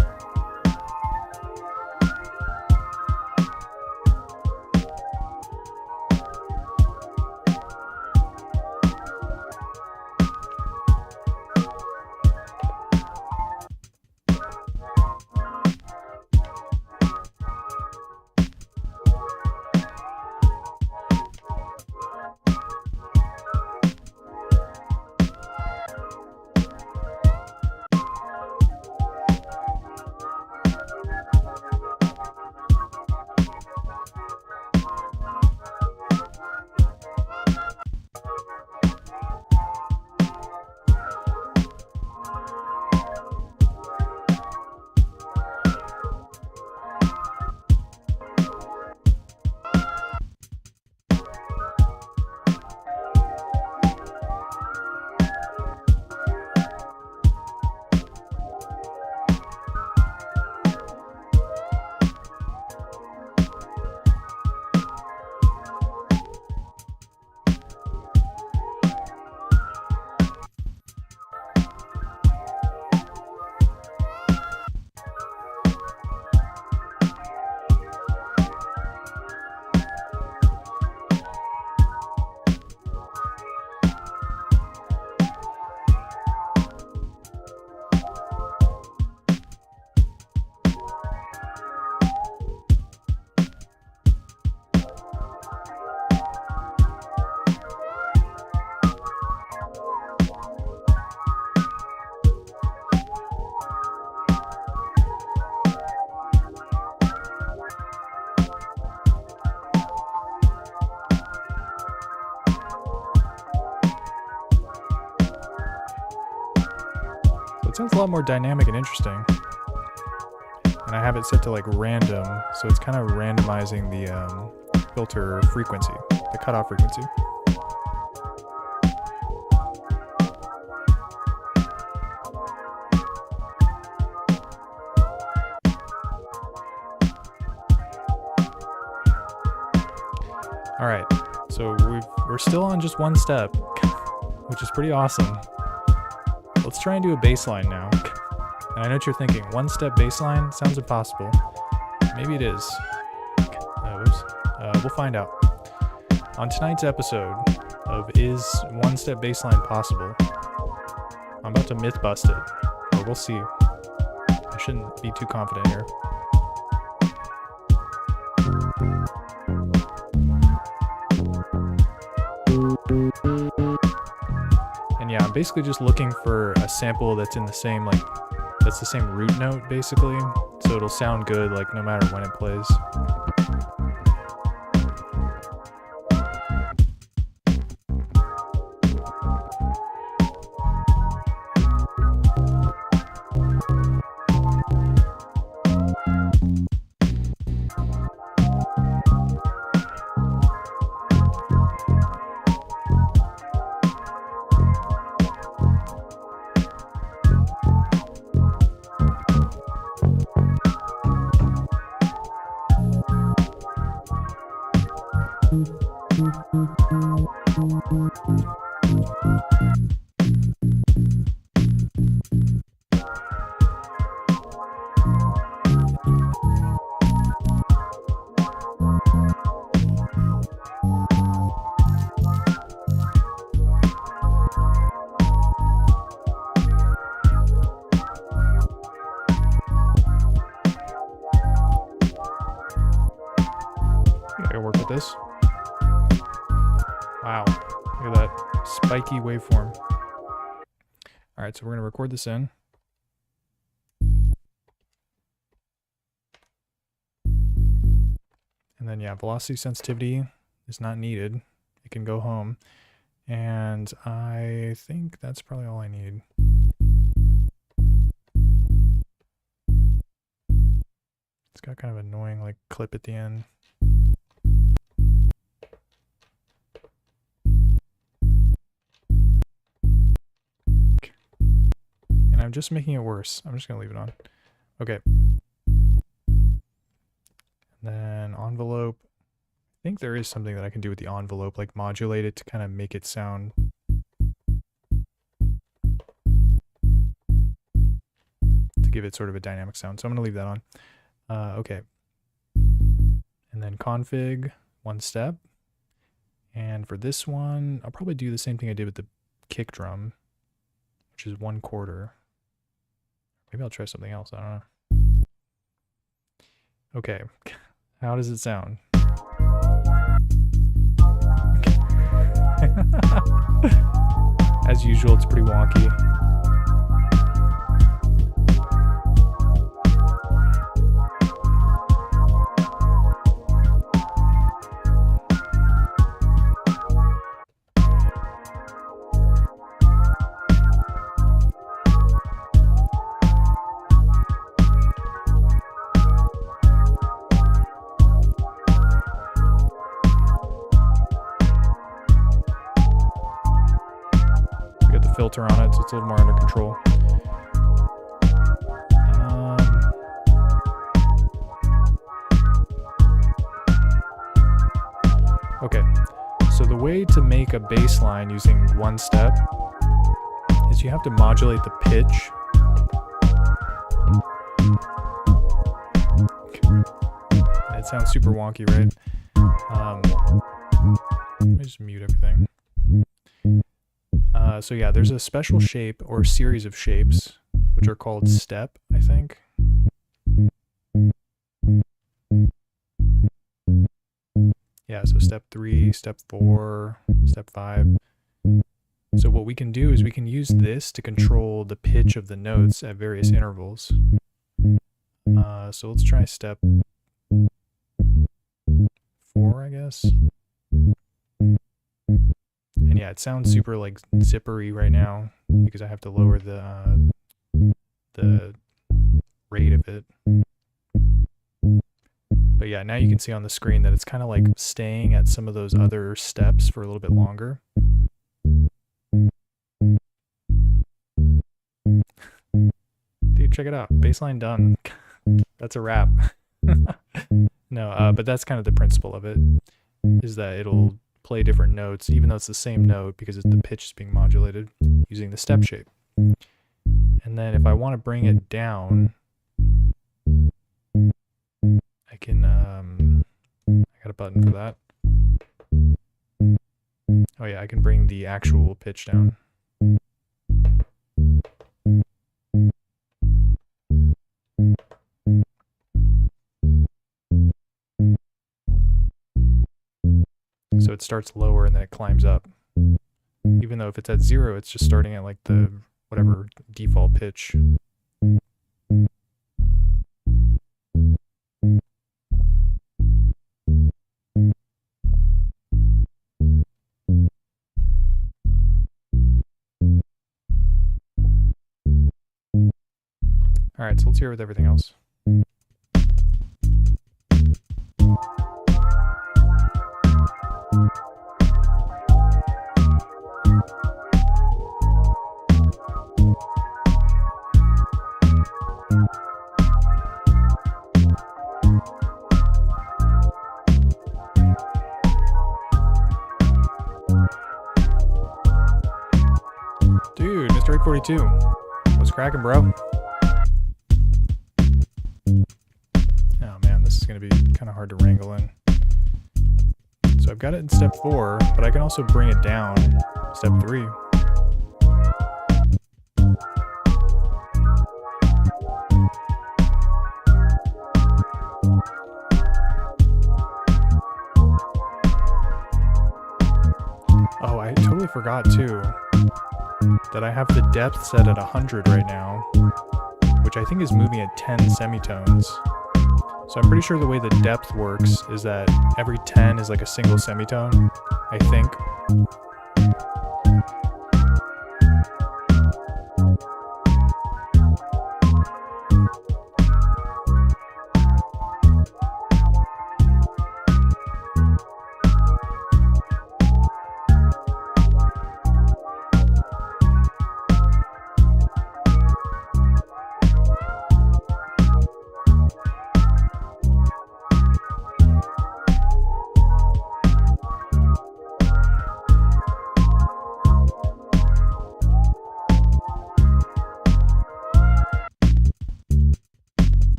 It sounds a lot more dynamic and interesting. And I have it set to like random, so it's kind of randomizing the filter frequency, the cutoff frequency. Alright, so we're still on just one step, which is pretty awesome. Let's try and do a baseline now. And I know what you're thinking, one step baseline sounds impossible. Maybe it is. Whoops. We'll find out. On tonight's episode of Is One Step Baseline Possible, I'm about to myth bust it, but we'll see. I shouldn't be too confident here. Yeah, I'm basically just looking for a sample that's in the same, like, that's the same root note, basically, so it'll sound good, like, no matter when it plays. Work with this. Wow, look at that spiky waveform. All right, so we're gonna record this in. And then yeah, velocity sensitivity is not needed. It can go home. And I think that's probably all I need. It's got kind of annoying like clip at the end. I'm just making it worse. I'm just gonna leave it on. Okay. And then envelope. I think there is something that I can do with the envelope, like modulate it to kind of make it sound to give it sort of a dynamic sound. So I'm gonna leave that on. Okay. And then config, one step. And for this one, I'll probably do the same thing I did with the kick drum, which is 1/4. Maybe I'll try something else. I don't know. Okay. How does it sound? As usual, it's pretty wonky. Filter on it, so it's a little more under control. Okay, so the way to make a bass line using one step is you have to modulate the pitch. It sounds super wonky, right? Let me just mute everything. So yeah, there's a special shape or series of shapes, which are called step, I think. Yeah, so step 3, step 4, step 5. So what we can do is we can use this to control the pitch of the notes at various intervals. So let's try step 4, I guess. And yeah, it sounds super like zippery right now because I have to lower the rate of it. But yeah, now you can see on the screen that it's kind of like staying at some of those other steps for a little bit longer. Dude, check it out. Bassline done. That's a wrap. No, but that's kind of the principle of it, is that it'll play different notes, even though it's the same note, because the pitch is being modulated using the step shape. And then if I want to bring it down, I can, I got a button for that. Oh yeah, I can bring the actual pitch down. So it starts lower and then it climbs up. Even though if it's at 0, it's just starting at like the whatever default pitch. All right, so let's hear it with everything else. Quick 42. What's cracking, bro? Oh man, this is going to be kind of hard to wrangle in. So I've got it in step 4, but I can also bring it down step 3. Oh, I totally forgot too that I have the depth set at 100 right now, which I think is moving at 10 semitones. So I'm pretty sure the way the depth works is that every 10 is like a single semitone, I think.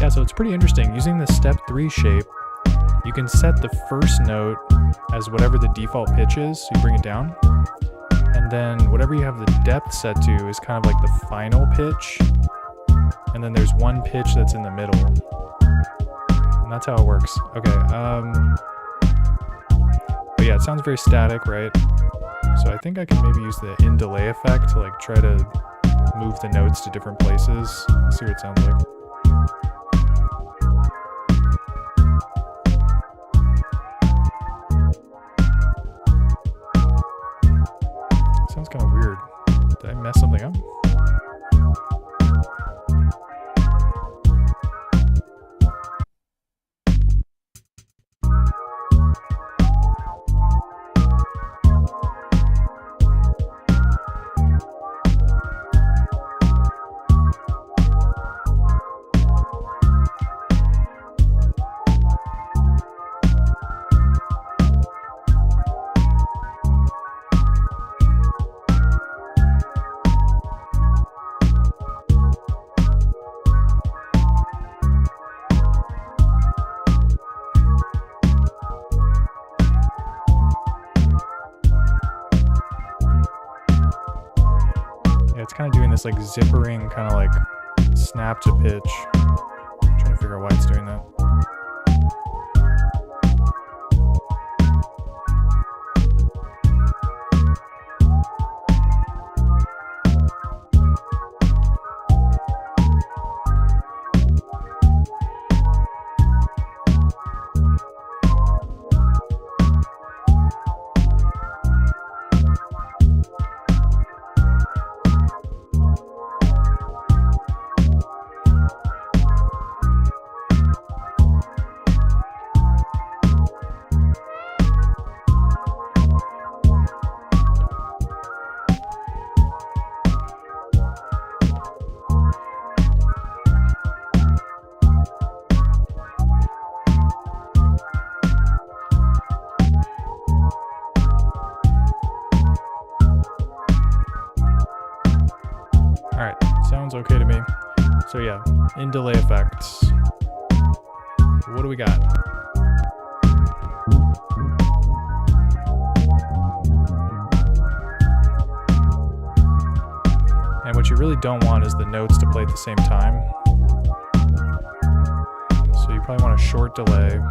So it's pretty interesting. Using the step 3 shape, you can set the first note as whatever the default pitch is, so you bring it down. And then whatever you have the depth set to is kind of like the final pitch. And then there's one pitch that's in the middle. And that's how it works. Okay, but yeah, it sounds very static, right? So I think I can maybe use the in delay effect to like try to move the notes to different places. See what it sounds like. Sounds kind of weird. Did I mess something up? It's kind of doing this like zippering kind of like snap to pitch. I'm trying to figure out why it's doing that. Alright, sounds okay to me. So yeah, in delay effects. What do we got? And what you really don't want is the notes to play at the same time. So you probably want a short delay.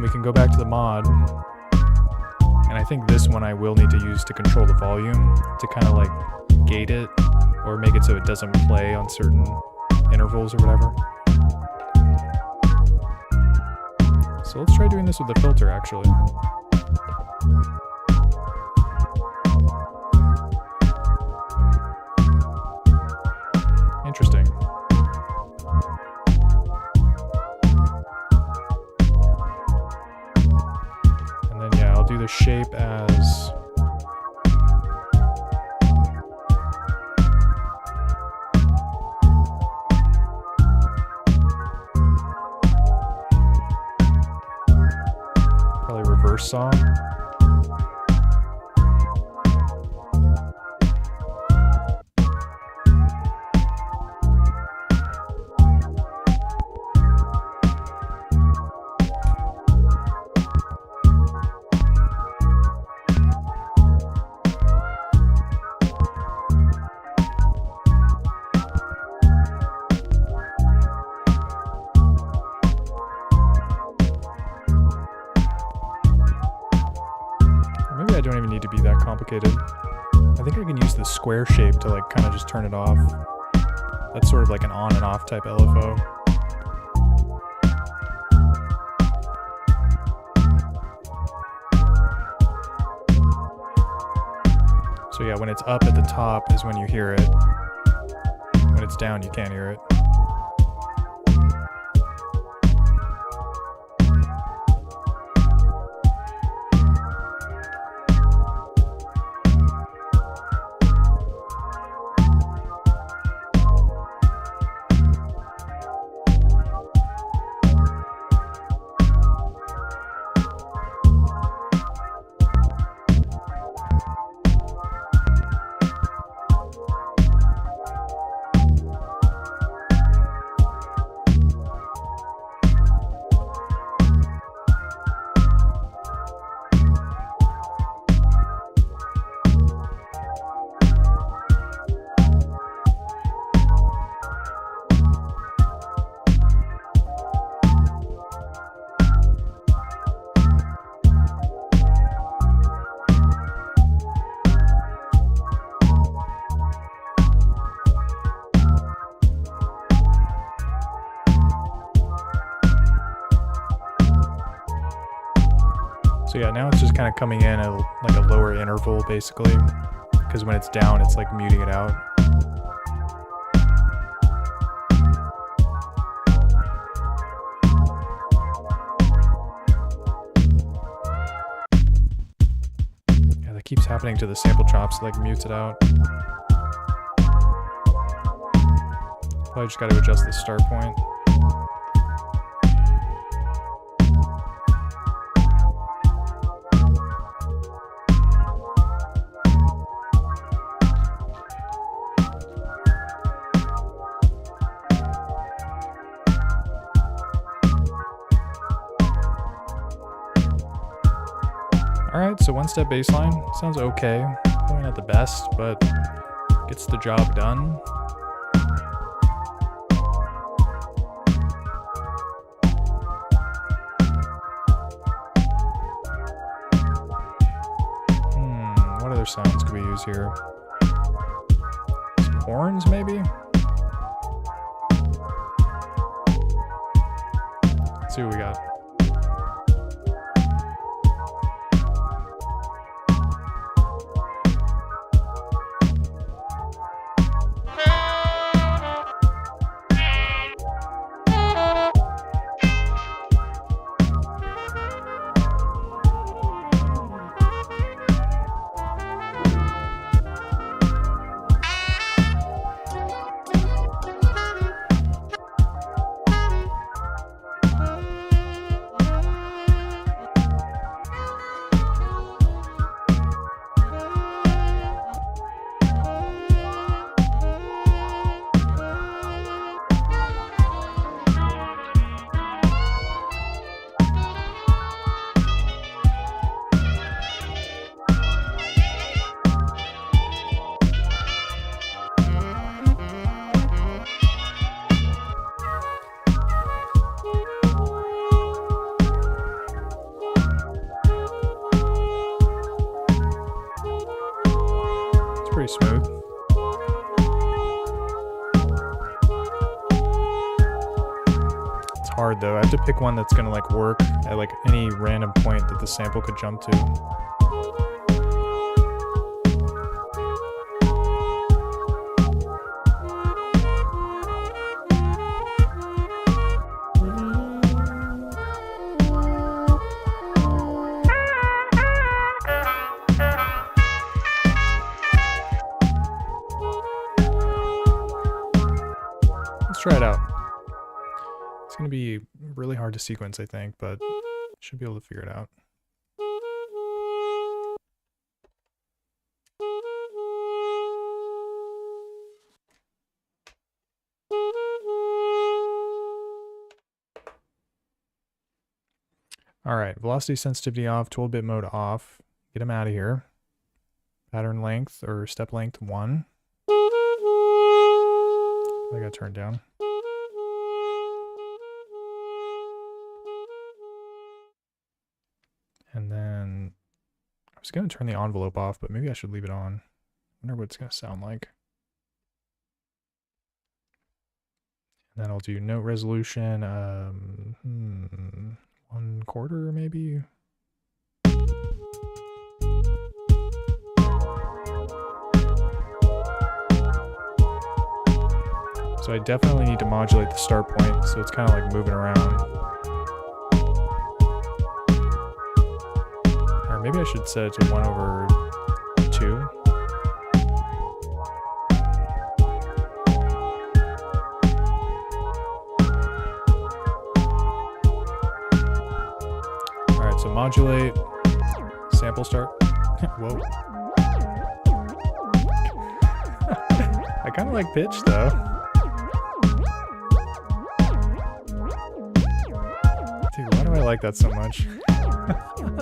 then we can go back to the mod. And I think this one I will need to use to control the volume to kind of like gate it or make it so it doesn't play on certain intervals or whatever. So let's try doing this with the filter actually. Interesting. And then yeah, I'll do the shape as probably reverse saw. Maybe I don't even need to be that complicated. I think I can use the square shape to like kind of just turn it off. That's sort of like an on and off type LFO. So yeah, when it's up at the top is when you hear it. When it's down, you can't hear it. So yeah, now it's just kind of coming in at like a lower interval basically, because when it's down, it's like muting it out. Yeah, that keeps happening to the sample chops, like mutes it out. Probably just got to adjust the start point. Alright, so one step baseline. Sounds okay. Probably not the best, but gets the job done. What other sounds could we use here? Some horns, maybe? Let's see what we got. hard though. I have to pick one that's gonna like work at like any random point that the sample could jump to. Let's try it out. It's going to be really hard to sequence, I think, but should be able to figure it out. All right, velocity sensitivity off, 12-bit mode off. Get them out of here. Pattern length or step length 1. I got turned down. And then I was going to turn the envelope off, but maybe I should leave it on. I wonder what it's going to sound like. And then I'll do note resolution, 1/4 maybe. So I definitely need to modulate the start point, so it's kind of like moving around. Or maybe I should set it to 1/2. Alright, so modulate, sample start. Whoa. I kind of like pitch though. Dude, why do I like that so much? I don't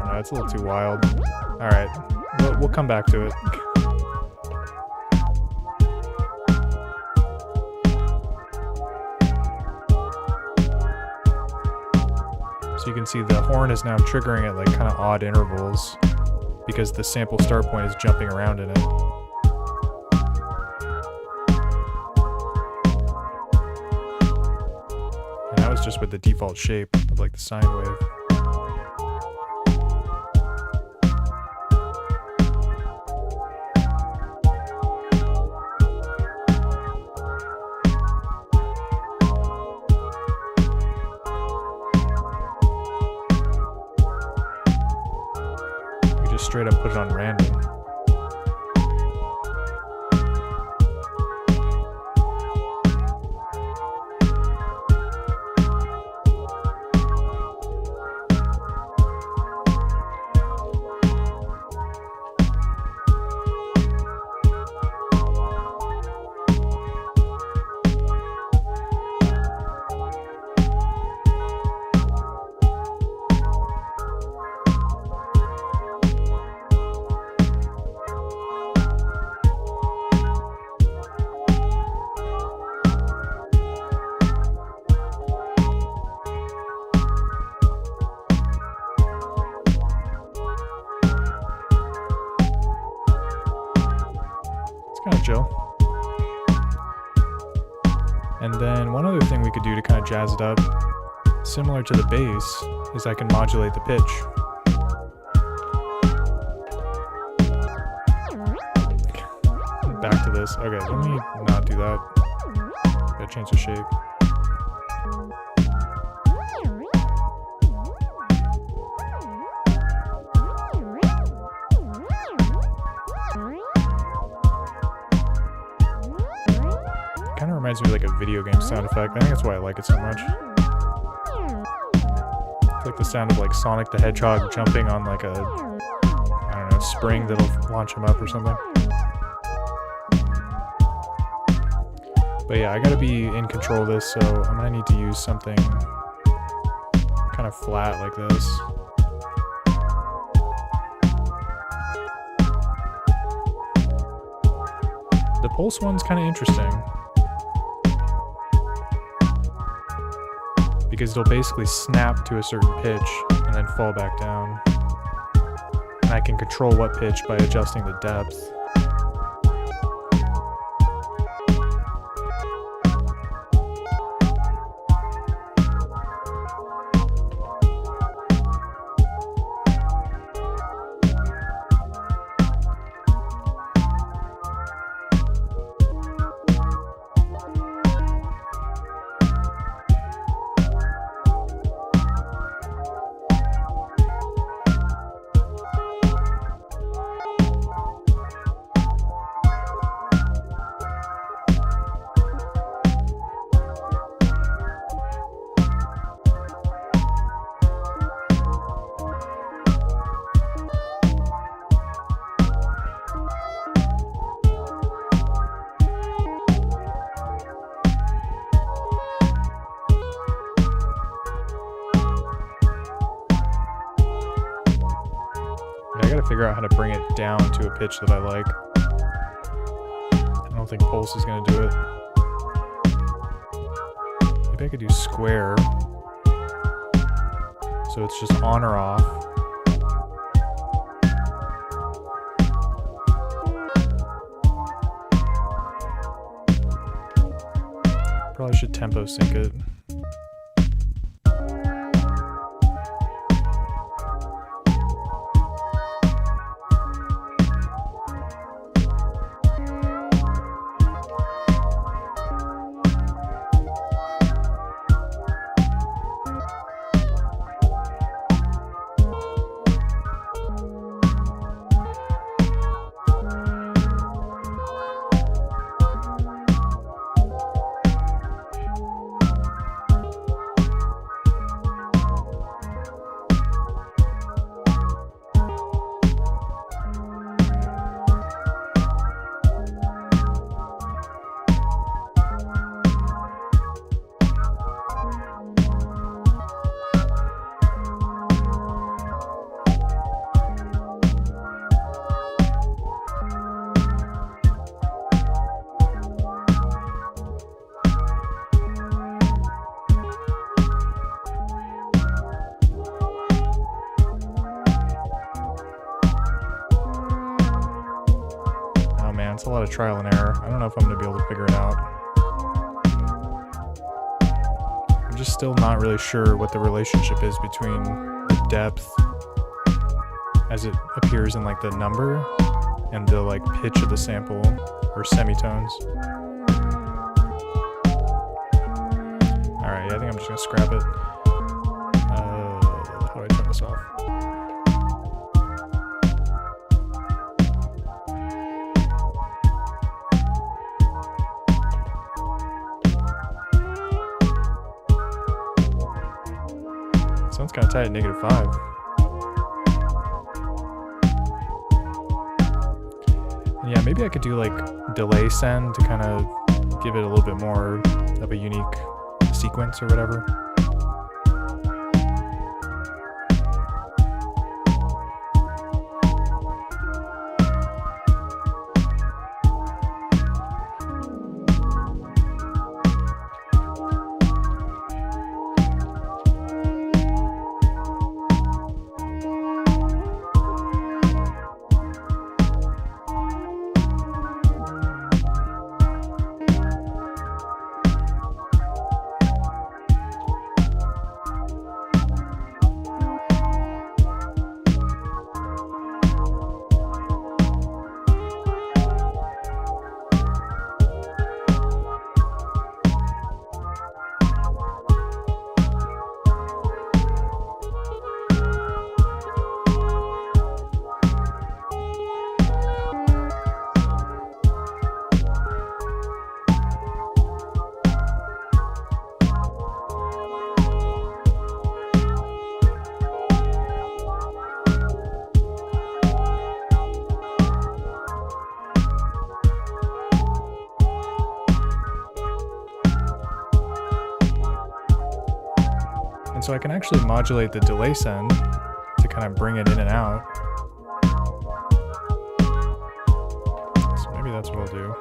know, it's a little too wild. Alright, we'll come back to it. So you can see the horn is now triggering at like kind of odd intervals because the sample start point is jumping around in it. Just with the default shape of like the sine wave. We just straight up put it on random. Kind of chill. And then one other thing we could do to kind of jazz it up, similar to the bass, is I can modulate the pitch. Back to this. Okay, let me not do that. Gotta change the shape. Kind of reminds me of like a video game sound effect. I think that's why I like it so much. It's like the sound of like Sonic the Hedgehog jumping on like a, I don't know, spring that'll launch him up or something. But yeah, I gotta be in control of this, so I'm gonna need to use something kind of flat like this. The pulse one's kind of interesting, because it'll basically snap to a certain pitch and then fall back down. And I can control what pitch by adjusting the depth. figure out how to bring it down to a pitch that I like. I don't think pulse is going to do it. Maybe I could do square. So it's just on or off. Probably should tempo sync it. It's a lot of trial and error. I don't know if I'm going to be able to figure it out. I'm just still not really sure what the relationship is between the depth as it appears in like the number and the like pitch of the sample or semitones. Alright, yeah, I think I'm just going to scrap it. How do I turn this off? Sounds kind of tight at -5. And yeah, maybe I could do like delay send to kind of give it a little bit more of a unique sequence or whatever. And so I can actually modulate the delay send to kind of bring it in and out. So maybe that's what I'll do.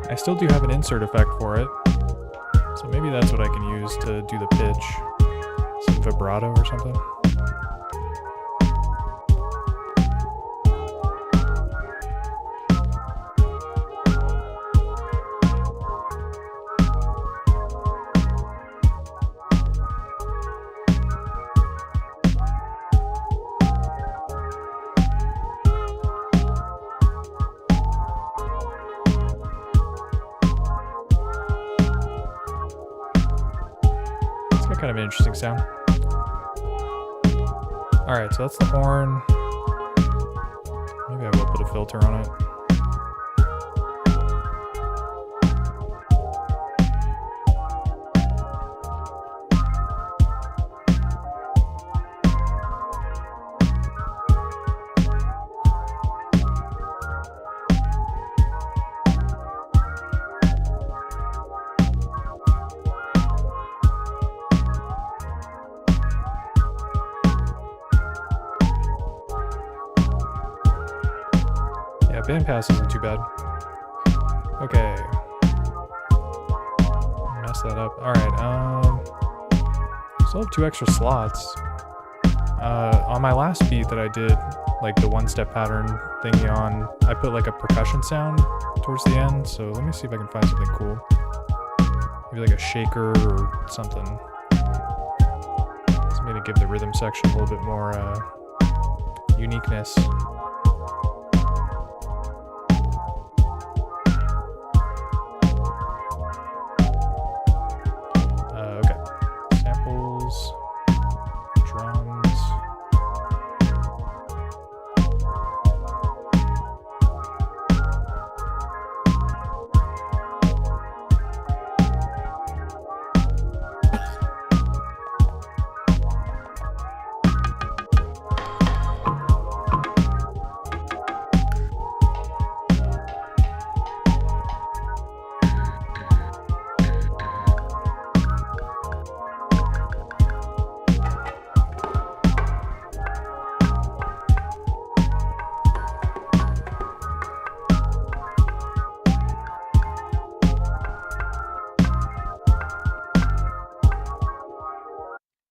I still do have an insert effect for it, so maybe that's what I can use to do the pitch. So vibrato or something. Kind of an interesting sound. Alright, so that's the horn. Maybe I will put a filter on it. Bandpass isn't too bad. Okay. Mess that up. Alright, still have 2 extra slots. On my last beat that I did, like the one-step pattern thingy on, I put like a percussion sound towards the end, so let me see if I can find something cool. Maybe like a shaker or something. Just maybe give the rhythm section a little bit more uniqueness.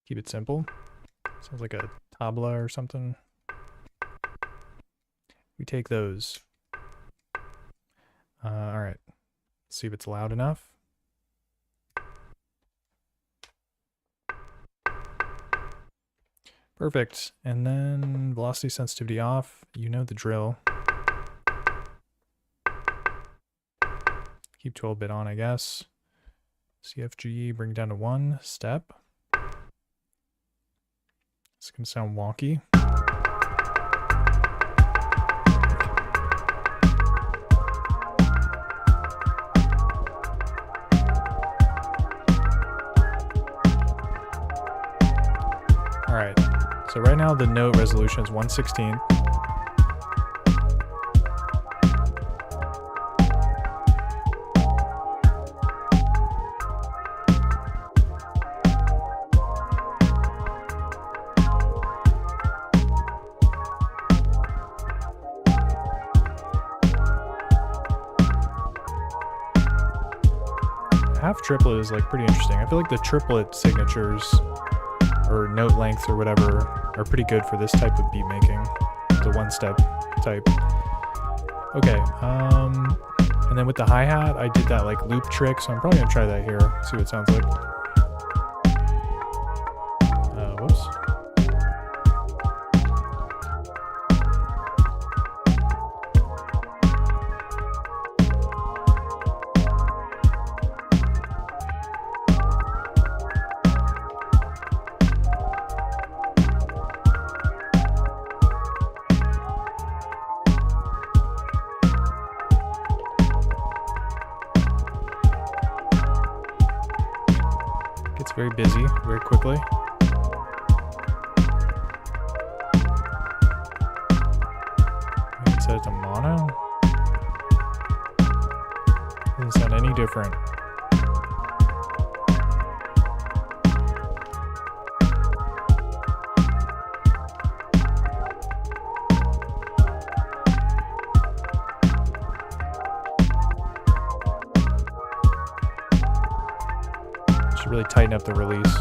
Keep it simple. Sounds like a tabla or something. We take those. Alright. Let's see if it's loud enough. Perfect. And then velocity sensitivity off. You know the drill. Keep 12-bit on, I guess. CFG, bring down to 1 step. It's going to sound wonky. All right, so right now the note resolution is 1/16. Half triplet is like pretty interesting. I feel like the triplet signatures or note lengths or whatever are pretty good for this type of beat making, the one-step type. Okay, and then with the hi-hat, I did that like loop trick, so I'm probably gonna try that here, see what it sounds like. Whoops. Gets very busy very quickly. Maybe set it to mono. Doesn't sound any different. Should really tighten up the release.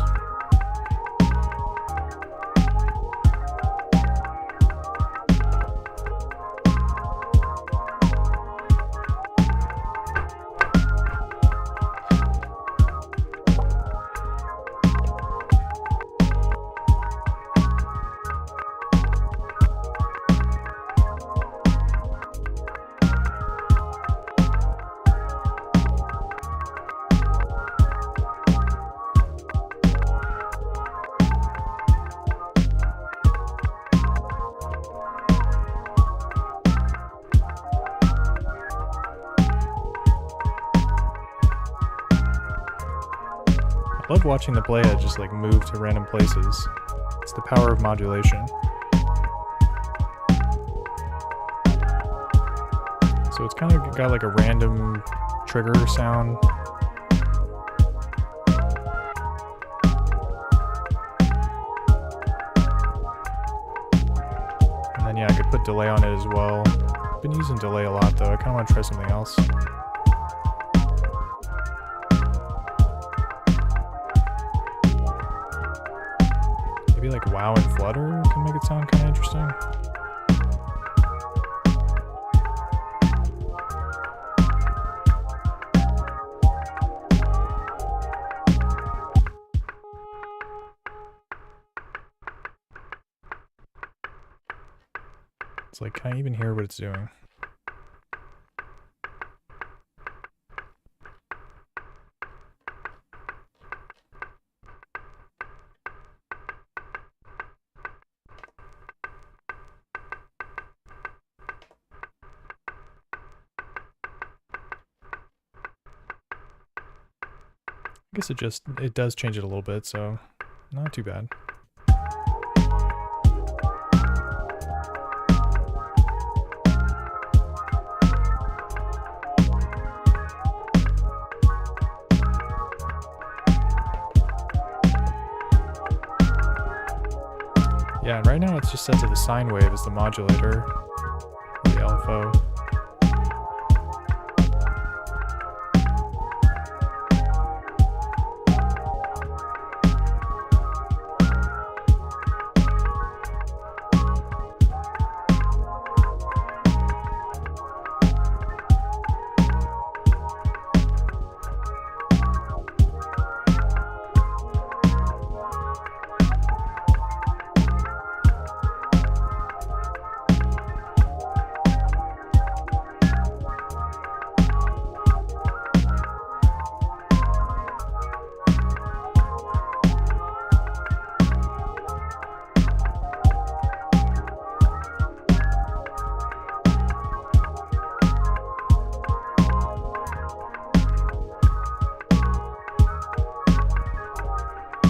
love watching the playhead just like move to random places. It's the power of modulation. So it's kind of got like a random trigger sound. And then yeah, I could put delay on it as well. I've been using delay a lot though. I kind of want to try something else. Maybe like wow and flutter can make it sound kind of interesting. It's like, can I even hear what it's doing? I guess it does change it a little bit, so not too bad. Yeah, and right now it's just set to the sine wave as the modulator, the LFO.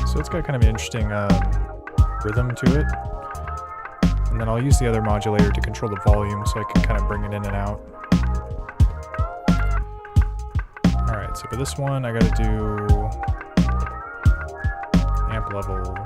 So it's got kind of an interesting rhythm to it. And then I'll use the other modulator to control the volume so I can kind of bring it in and out. Alright, so for this one I gotta do amp level.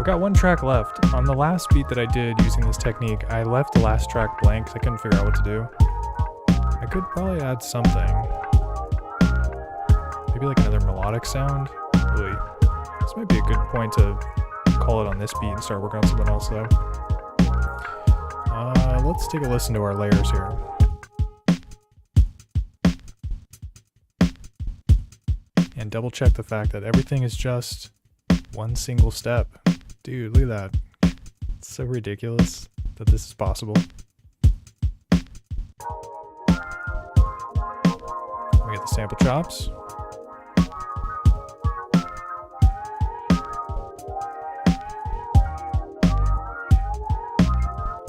got one track left. On the last beat that I did using this technique, I left the last track blank because I couldn't figure out what to do. I could probably add something. Maybe like another melodic sound. Really, this might be a good point to call it on this beat and start working on something else though. Let's take a listen to our layers here. And double check the fact that everything is just one single step. Dude, look at that. It's so ridiculous that this is possible. We get the sample chops.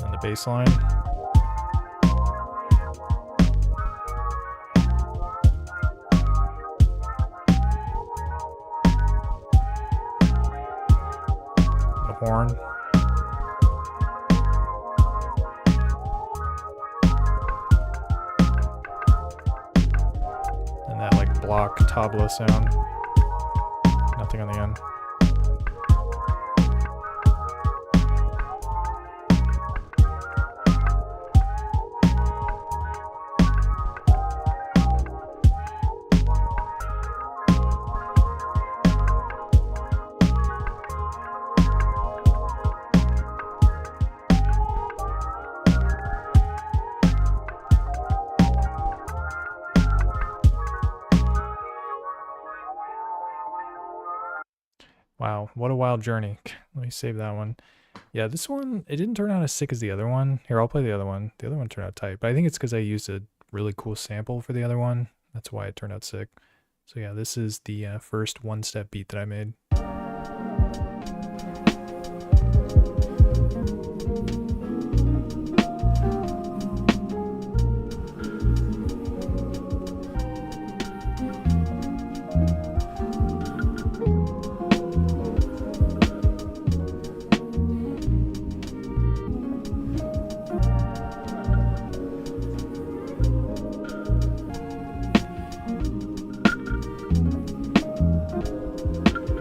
And the bass line. Horn. And that like block tabla sound. Nothing on the end. Wow, what a wild journey. Let me save that one. Yeah, this one, it didn't turn out as sick as the other one. Here, I'll play the other one. The other one turned out tight, but I think it's because I used a really cool sample for the other one. That's why it turned out sick. So yeah, this is the first one-step beat that I made.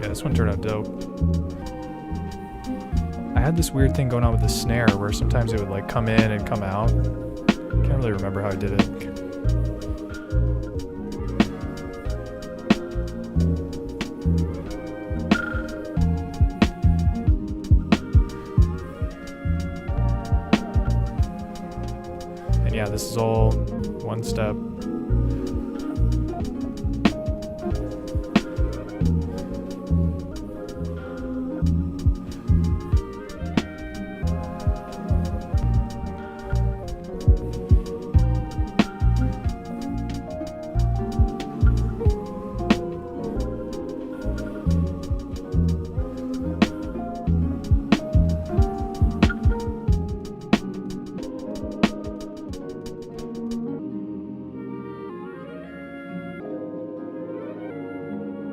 This one turned out dope. I had this weird thing going on with the snare where sometimes it would like come in and come out. Can't really remember how I did it. And yeah, this is all one step.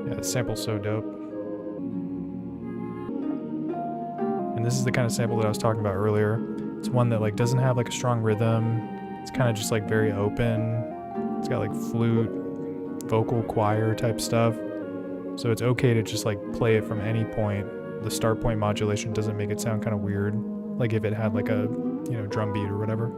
Yeah, the sample's so dope. And this is the kind of sample that I was talking about earlier. It's one that like doesn't have like a strong rhythm. It's kind of just like very open. It's got like flute, vocal choir type stuff. So it's okay to just like play it from any point. The start point modulation doesn't make it sound kind of weird. Like if it had like a, you know, drum beat or whatever.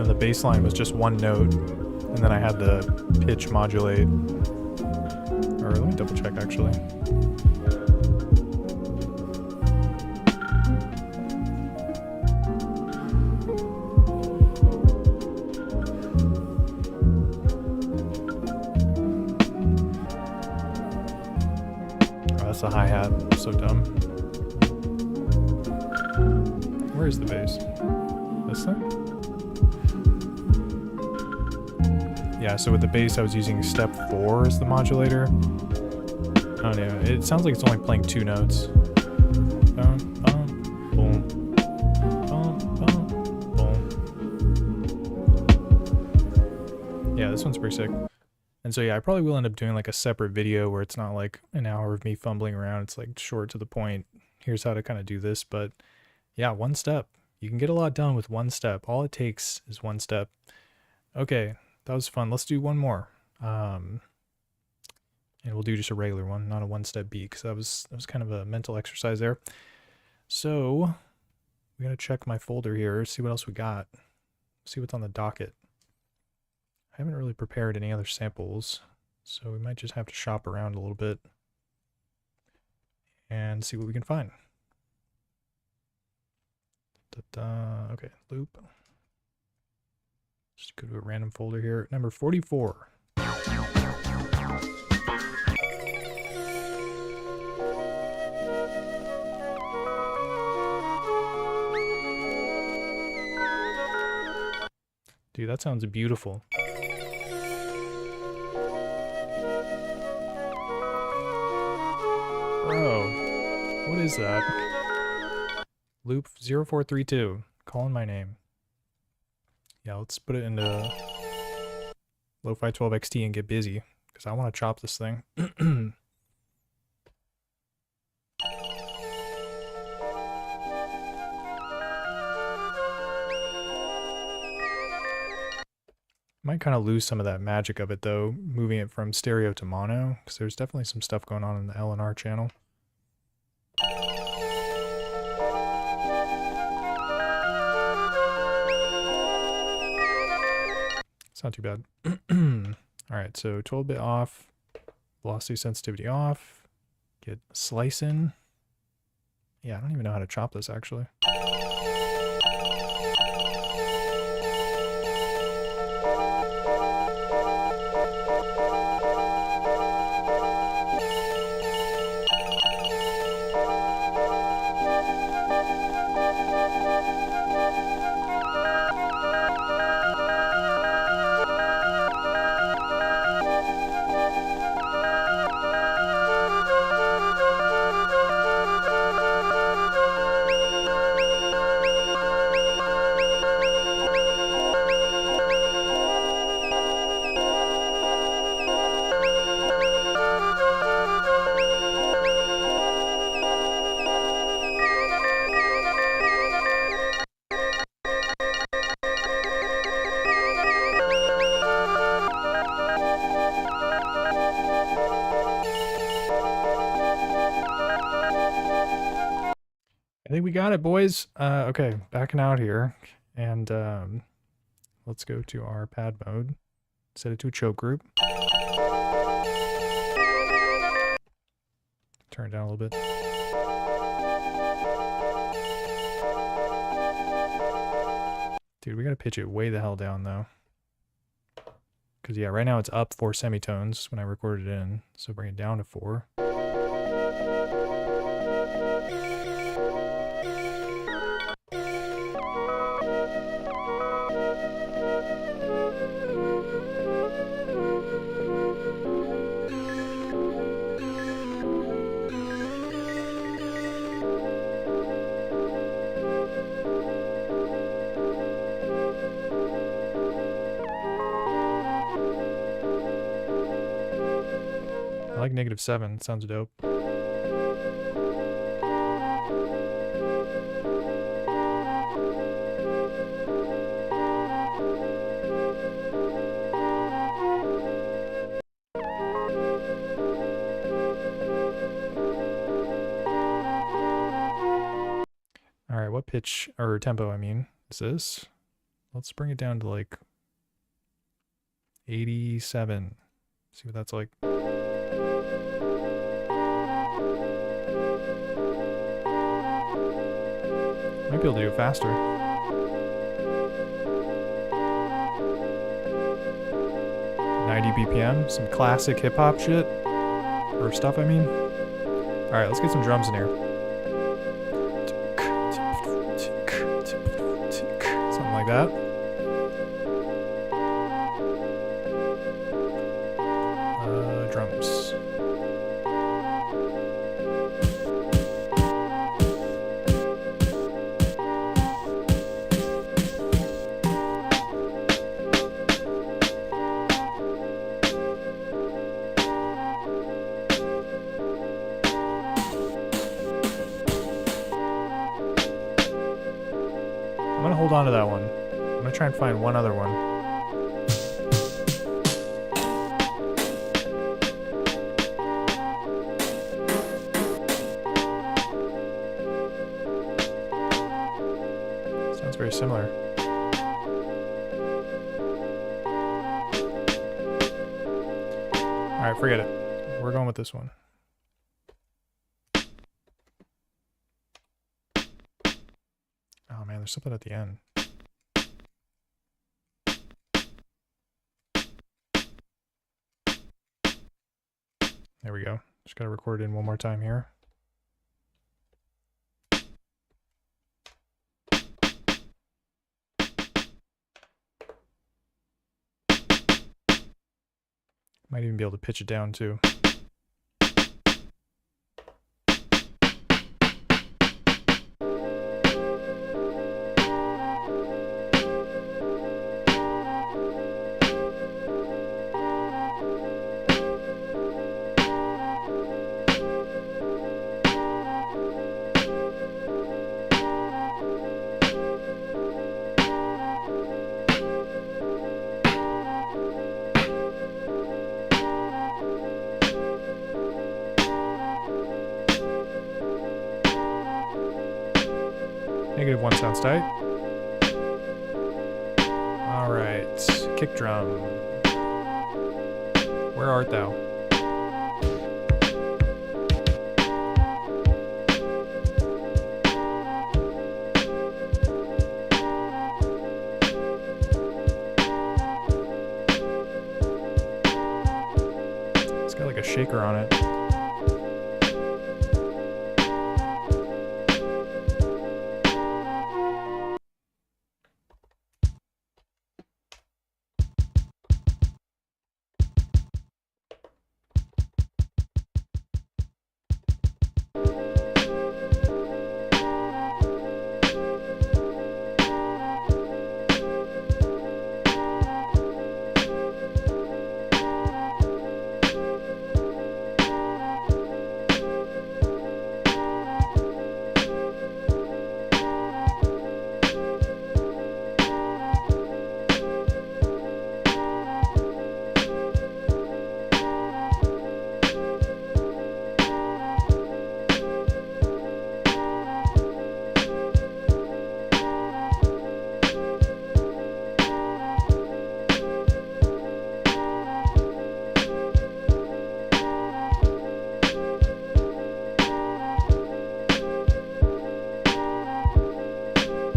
The bass line was just one note, and then I had the pitch modulate. Or let me double check actually. Oh, that's a hi-hat. I'm so dumb. Where is the bass? This thing? Yeah, so with the bass I was using step 4 as the modulator. Oh no, it sounds like it's only playing 2 notes. Boom, boom, boom, boom, boom. this one's pretty sick. And so yeah, I probably will end up doing like a separate video where it's not like an hour of me fumbling around. It's like short to the point. Here's how to kind of do this. But yeah, one step. You can get a lot done with one step. All it takes is one step. Okay, that was fun. Let's do one more. And we'll do just a regular one, not a one-step beat, because that was kind of a mental exercise there. So we gotta check my folder here, see what else we got, see what's on the docket. I haven't really prepared any other samples, so we might just have to shop around a little bit and see what we can find. Okay, loop. Just go to a random folder here. Number 44. Dude, that sounds beautiful. Bro, what is that? Loop 0432, calling my name. Yeah, let's put it into Lofi-12 XT and get busy, because I want to chop this thing. Might kind of lose some of that magic of it though, moving it from stereo to mono, because there's definitely some stuff going on in the L&R channel. It's not too bad. Alright, so 12-bit off, velocity sensitivity off, get slice in. Yeah, I don't even know how to chop this actually. I think we got it, boys. Okay, backing out here, and let's go to our pad mode, set it to a choke group, turn it down a little bit. Dude, we gotta pitch it way the hell down though, because yeah, right now it's up 4 semitones when I recorded it in, so bring it down to 4. I like -7, it sounds dope. Alright, what pitch, or tempo I mean, is this? Let's bring it down to like 87. See what that's like. Might be able to do it faster. 90 BPM, some classic hip hop shit. Or stuff, I mean. Alright, let's get some drums in here. Something like that. Drums. I'm gonna hold on to that one. I'm gonna try and find one other one. Sounds very similar. Alright, forget it. We're going with this one. Oh man, there's something at the end. There we go. Just gotta record it in one more time here. Might even be able to pitch it down too. -1 sounds tight. Alright, kick drum. Where art thou? It's got like a shaker on it.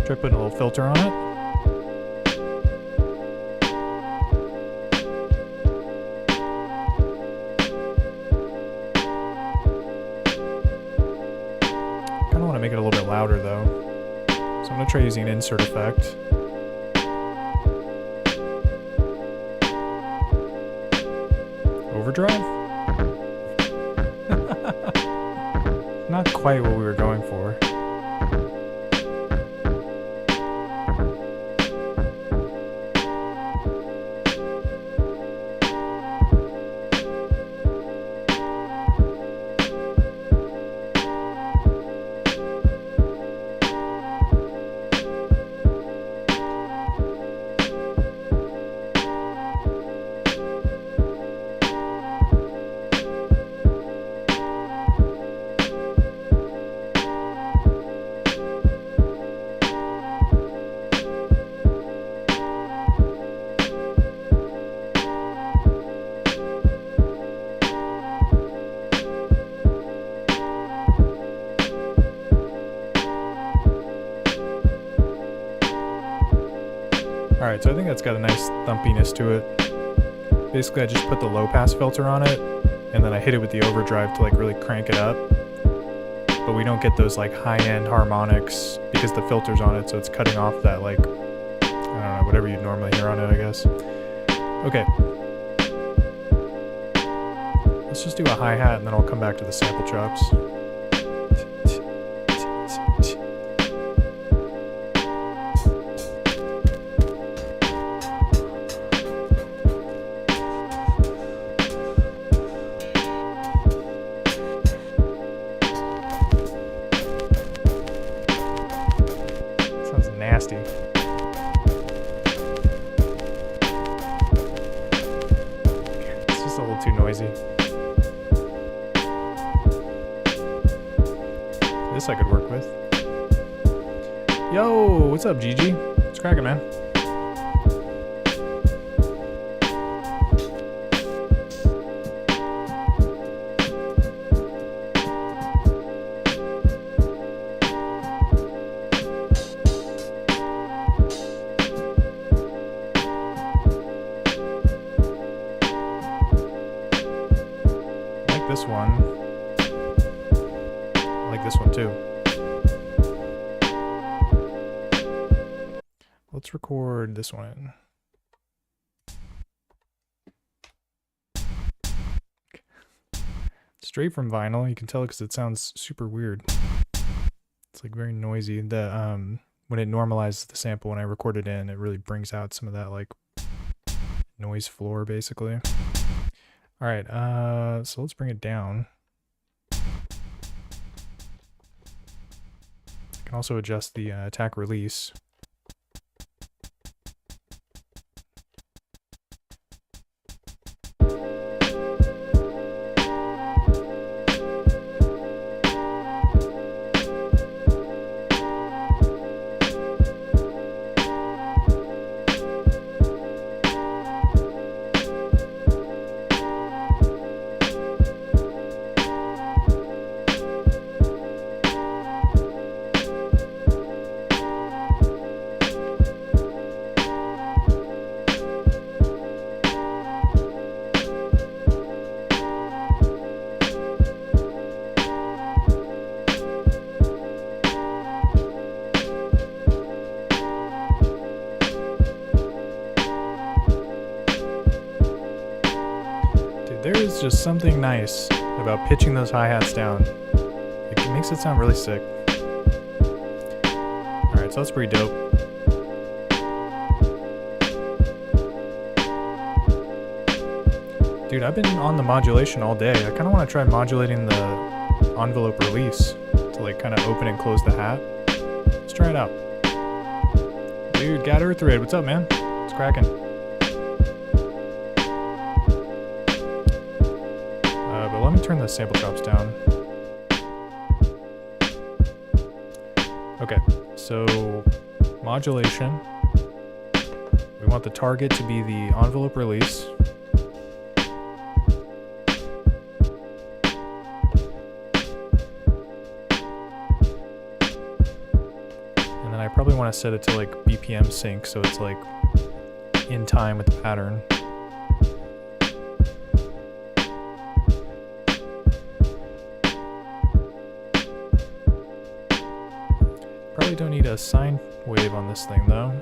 Try putting a little filter on it. Kind of want to make it a little bit louder though. So I'm going to try using an insert effect. Overdrive? Not quite what we were going for. Alright, so I think that's got a nice thumpiness to it. Basically, I just put the low pass filter on it, and then I hit it with the overdrive to like really crank it up. But we don't get those like high-end harmonics because the filter's on it, so it's cutting off that like, I don't know, whatever you'd normally hear on it, I guess. Okay. Let's just do a hi-hat and then I'll come back to the sample chops. nasty. It's just a little too noisy. This I could work with. Yo, what's up, Gigi? What's cracking, man? This one. I like this one too. Let's record this one. Straight from vinyl, you can tell because it sounds super weird. It's like very noisy. The when it normalizes the sample when I record it in, it really brings out some of that like noise floor basically. All right, so let's bring it down. I can also adjust the attack release. There is just something nice about pitching those hi-hats down. It makes it sound really sick. Alright, so that's pretty dope. Dude, I've been on the modulation all day. I kind of want to try modulating the envelope release to like kind of open and close the hat. Let's try it out. Dude, got Earth Raid. What's up, man? It's cracking. Let me turn the sample drops down. Okay, so modulation. We want the target to be the envelope release. And then I probably want to set it to like BPM sync so it's like in time with the pattern. Probably don't need a sine wave on this thing though.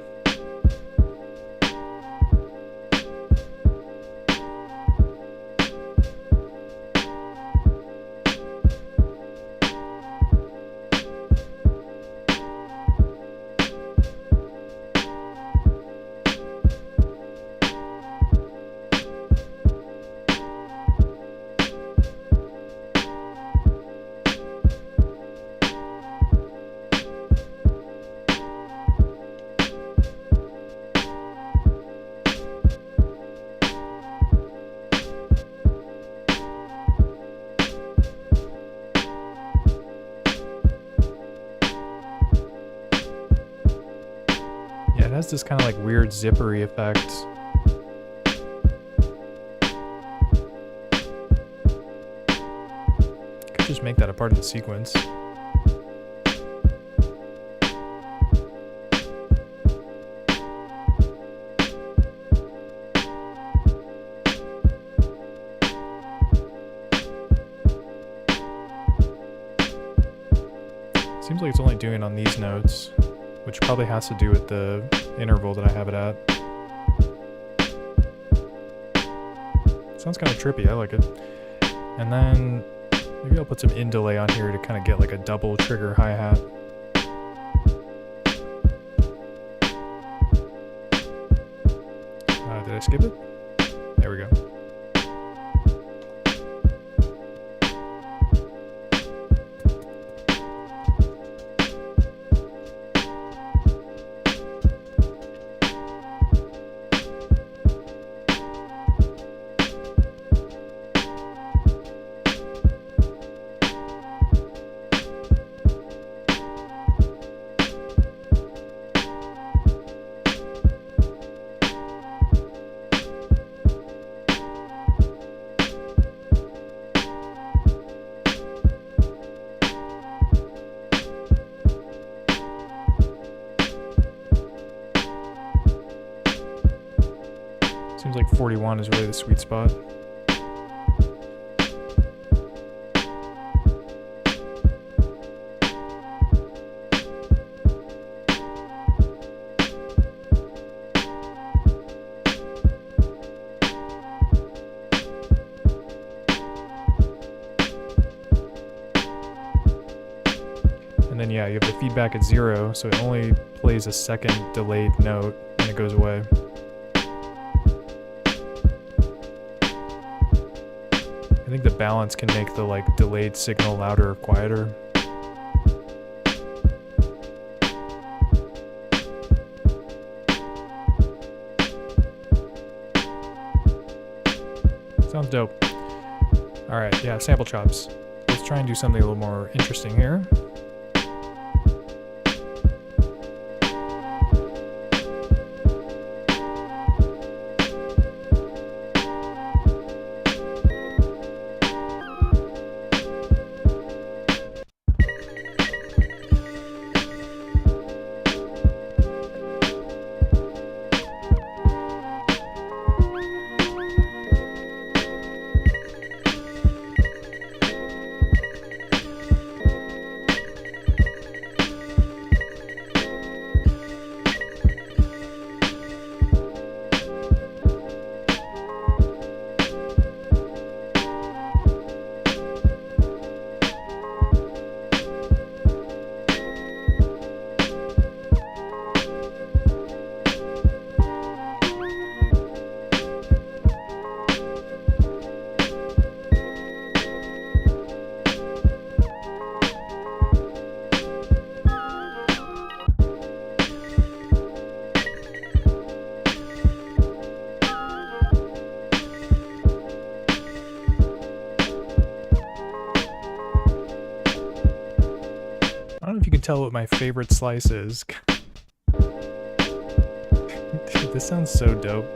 It has this kind of like weird zippery effect. Could just make that a part of the sequence. Seems like it's only doing on these notes, which probably has to do with the interval that I have it at. Sounds kind of trippy, I like it. And then maybe I'll put some in delay on here to kind of get like a double trigger hi-hat. Did I skip it? There we go. Seems like 41 is really the sweet spot. And then yeah, you have the feedback at 0, so it only plays a second delayed note and it goes away. I think the balance can make the like delayed signal louder or quieter. Sounds dope. Alright, yeah, sample chops. Let's try and do something a little more interesting here. I don't know if you can tell what my favorite slice is. Dude, this sounds so dope.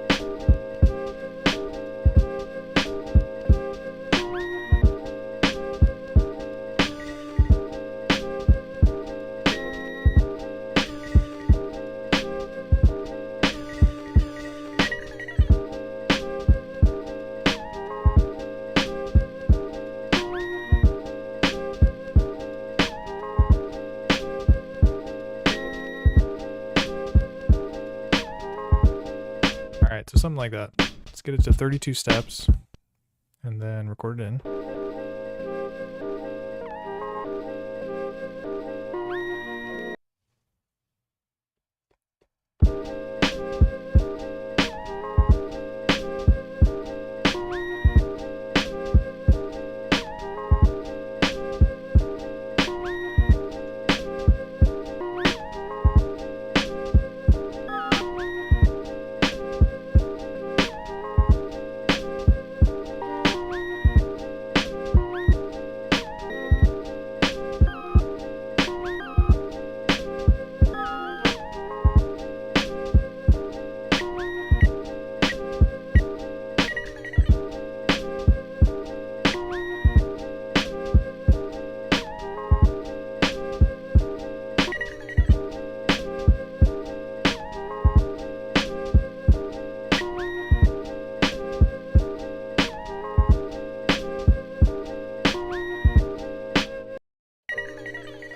Alright, so something like that. Let's get it to 32 steps and then record it in.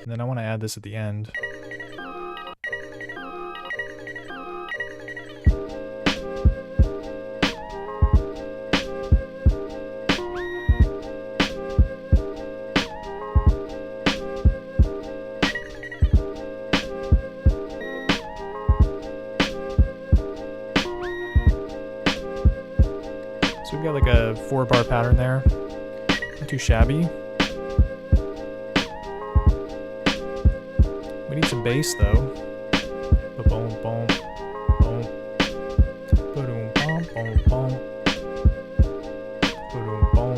And then I want to add this at the end. So we've got like a 4-bar pattern there. Not too shabby. We need some bass though. Boom, boom, boom. Boom, boom, boom, boom. Boom, boom.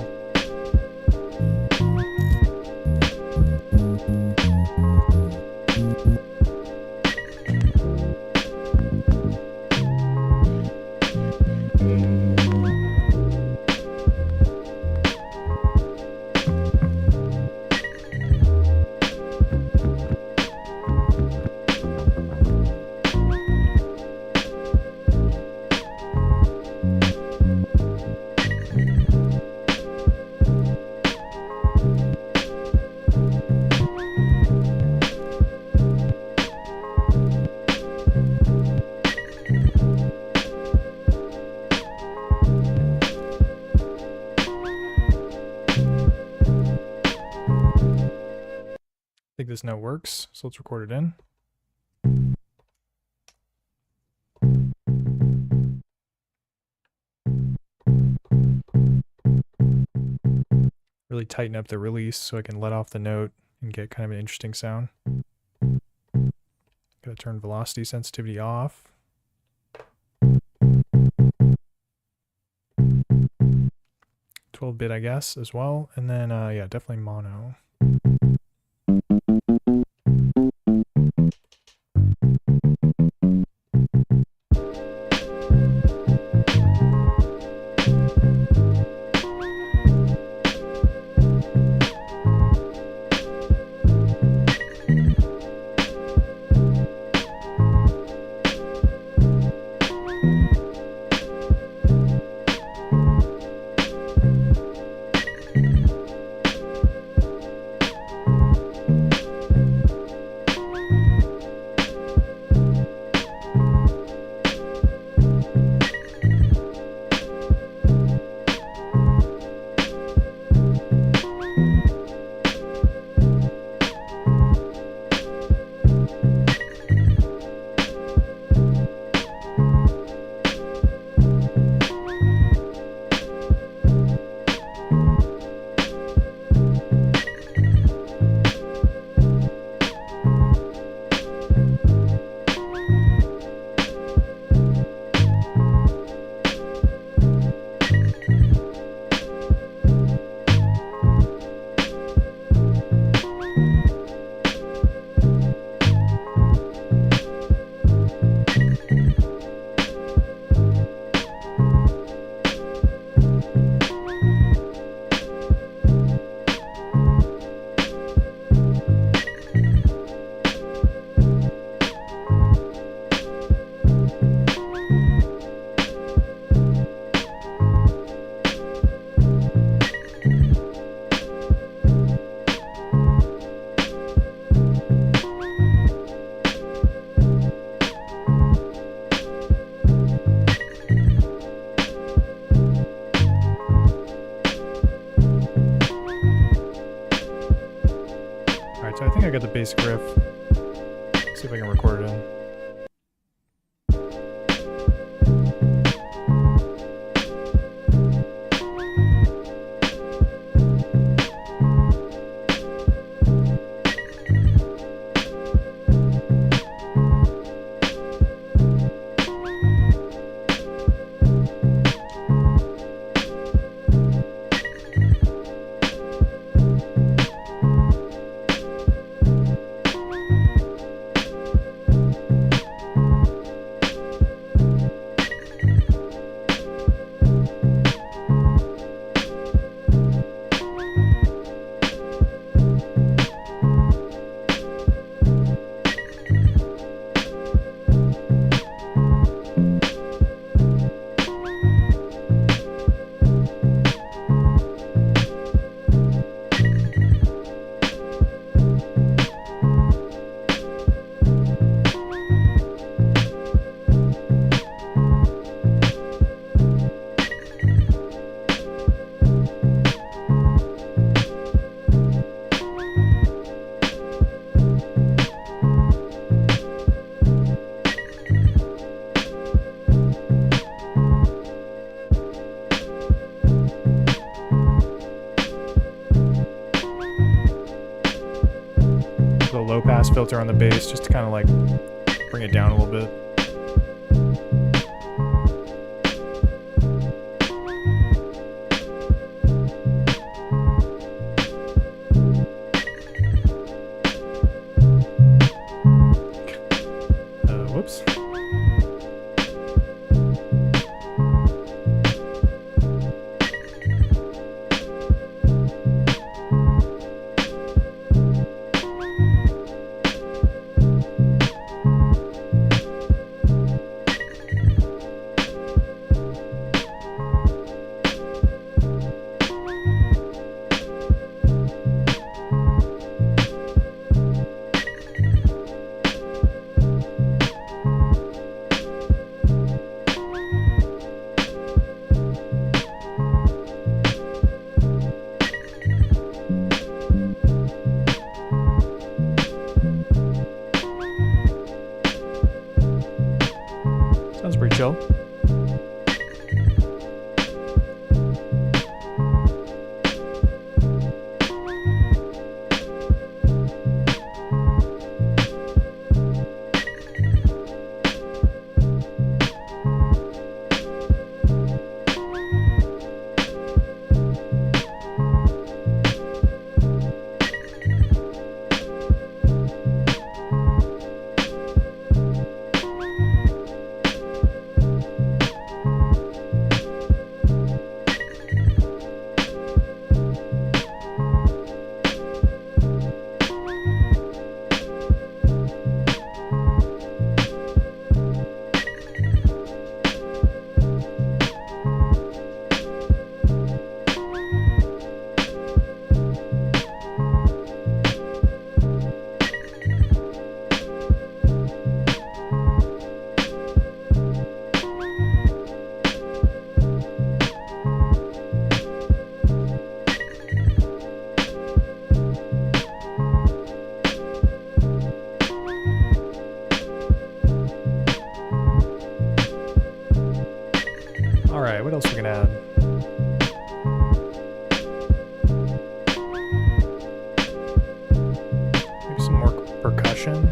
this note works, so let's record it in. Really tighten up the release so I can let off the note and get kind of an interesting sound. Gotta turn velocity sensitivity off. 12-bit, I guess, as well. And then, yeah, definitely mono. So I think I got the basic riff. Let's see if I can record it in. Low pass filter on the bass just to kind of like bring it down a little bit. Whoops. chill. Alright, what else are we gonna add? Maybe some more percussion.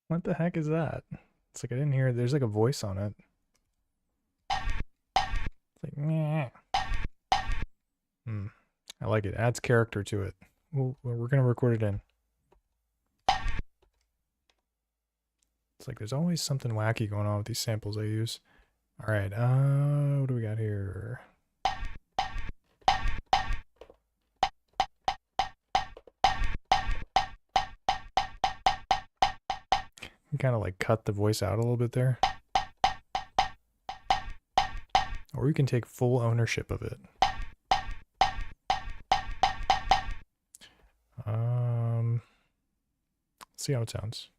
What the heck is that? It's like I didn't hear. There's like a voice on it. It's like meh. I like it. Adds character to it. We're gonna record it in. It's like there's always something wacky going on with these samples I use. All right. What do we got here? Kind of like cut the voice out a little bit there. Or we can take full ownership of it. Let's see how it sounds.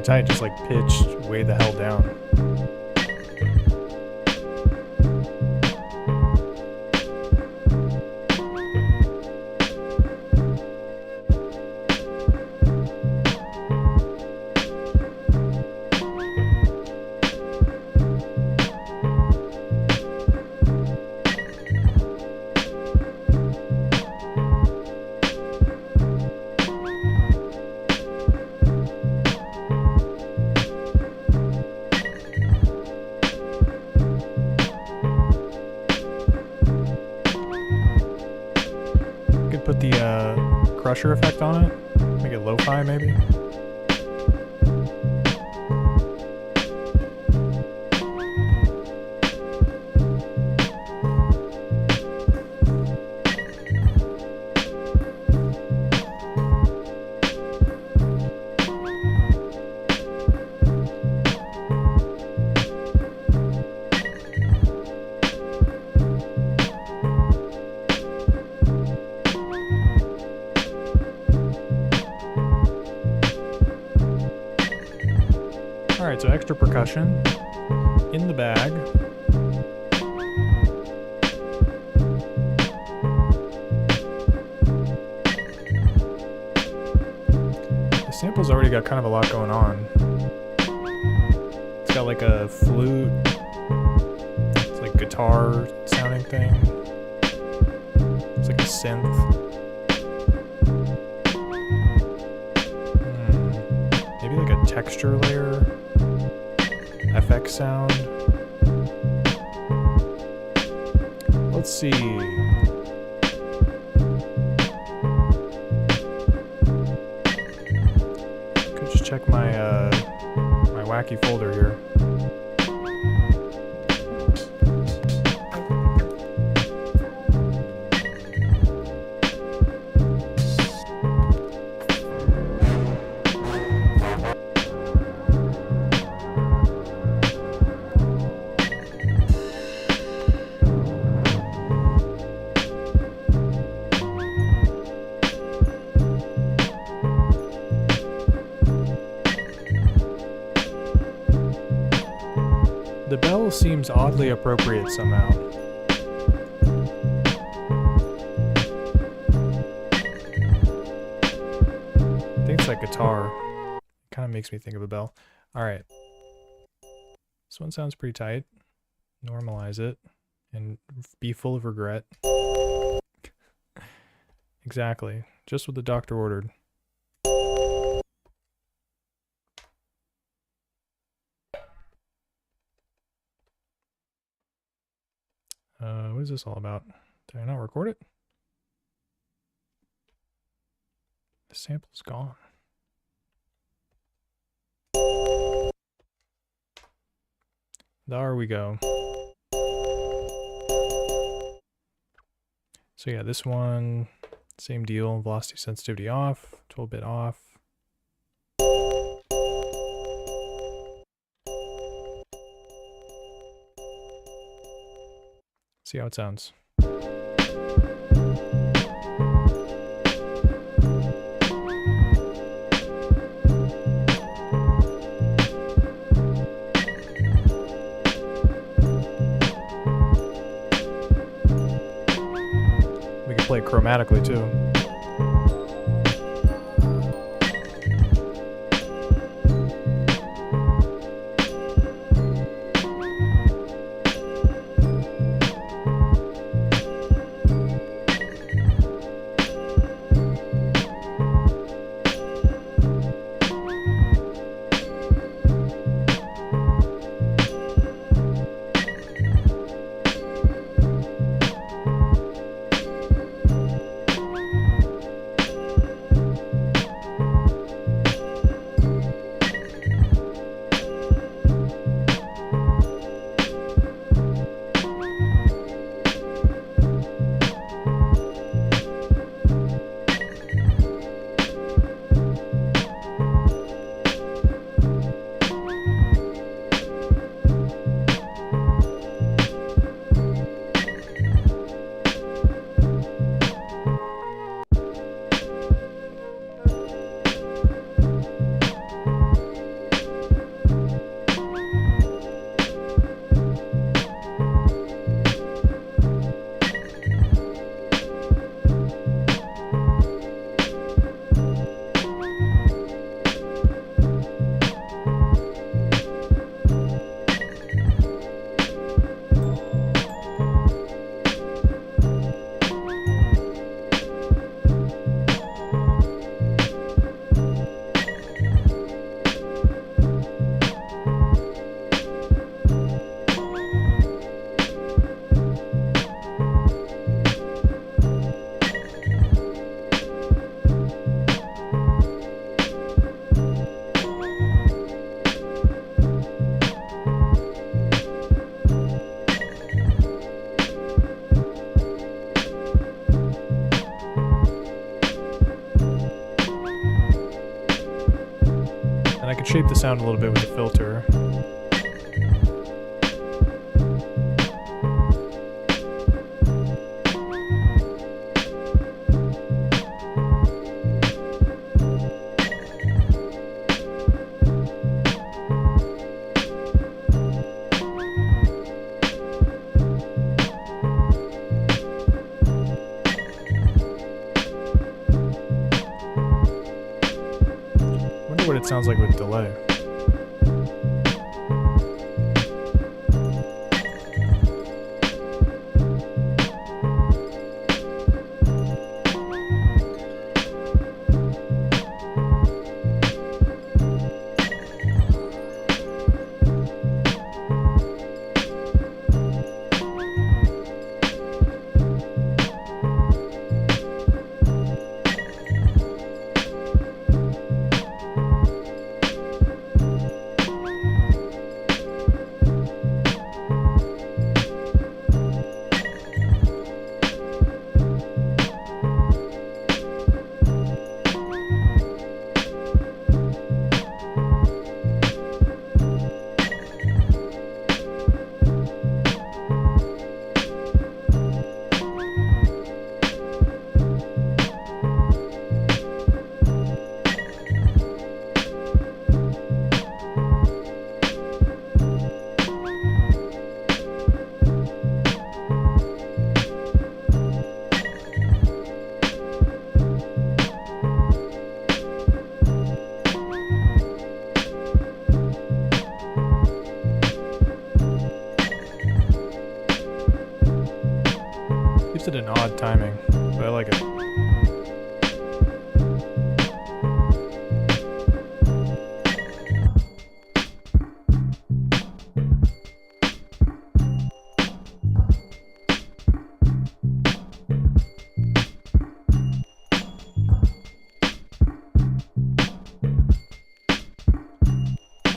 tight, just like pitched way the hell down. Put the crusher effect on it, make it lo-fi maybe. Alright, so extra percussion in the bag. The sample's already got kind of a lot going on. It's got like a flute, it's like guitar sounding thing. It's like a synth. Maybe like a texture layer. FX sound. Let's see. Could just check my my wacky folder here. The bell seems oddly appropriate somehow. I think it's like guitar. Kind of makes me think of a bell. Alright. This one sounds pretty tight. Normalize it. And be full of regret. Exactly. Just what the doctor ordered. What is this all about? Did I not record it? The sample's gone. There we go. So yeah, this one, same deal. Velocity sensitivity off, 12-bit off. See how it sounds. We can play it chromatically too. shape the sound a little bit with the filter. What it sounds like with delay. Gives it an odd timing, but I like it.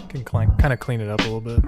Can kind of clean it up a little bit.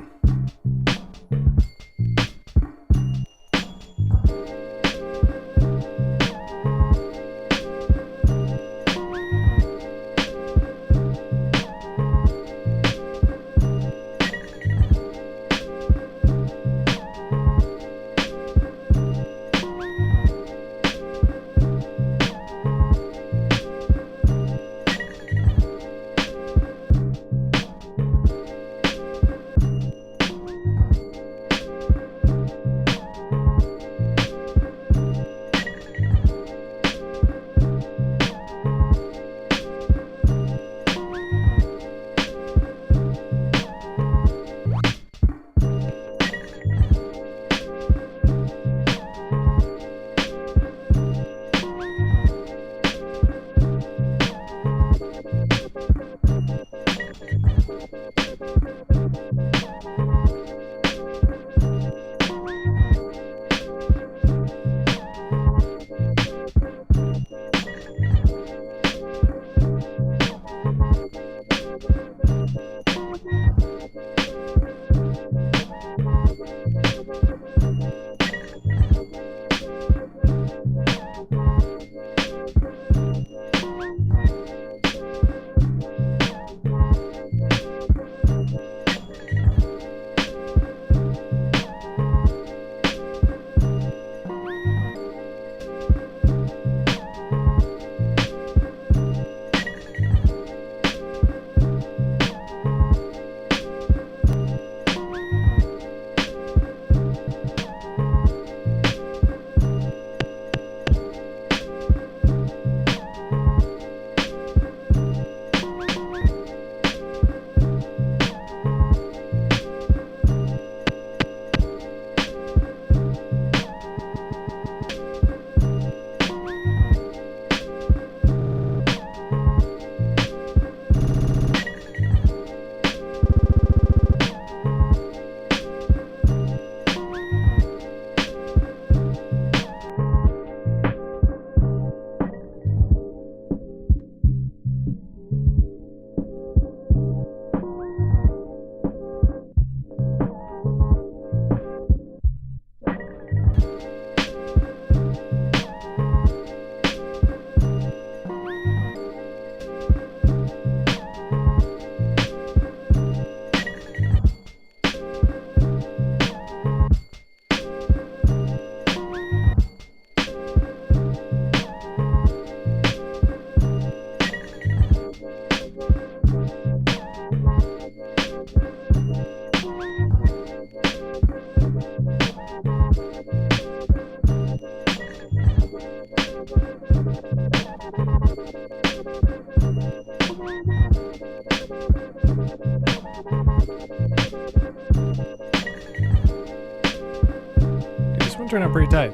one turned out pretty tight.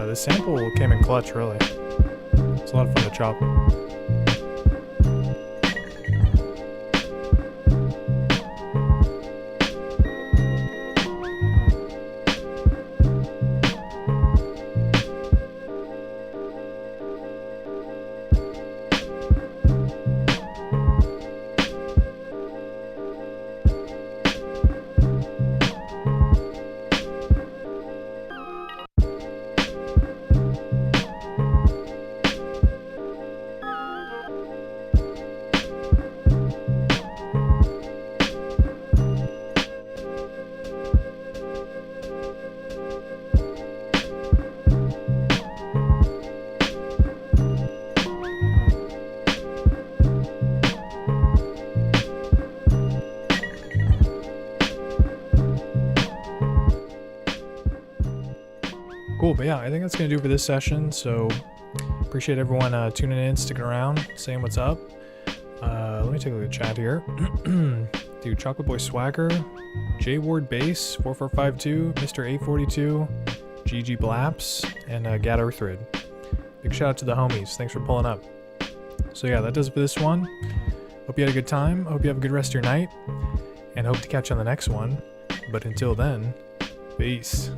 The sample came in clutch, really. It's a lot of fun to chop. Cool, but yeah, I think that's going to do it for this session, so appreciate everyone tuning in, sticking around, saying what's up. Let me take a look at chat here. Dude, Chocolate Boy Swagger, J Ward Bass, 4452, Mr. 842, GG Blaps, and Gat Earthrid. Big shout out to the homies, thanks for pulling up. So yeah, that does it for this one. Hope you had a good time, hope you have a good rest of your night, and hope to catch you on the next one. But until then, peace.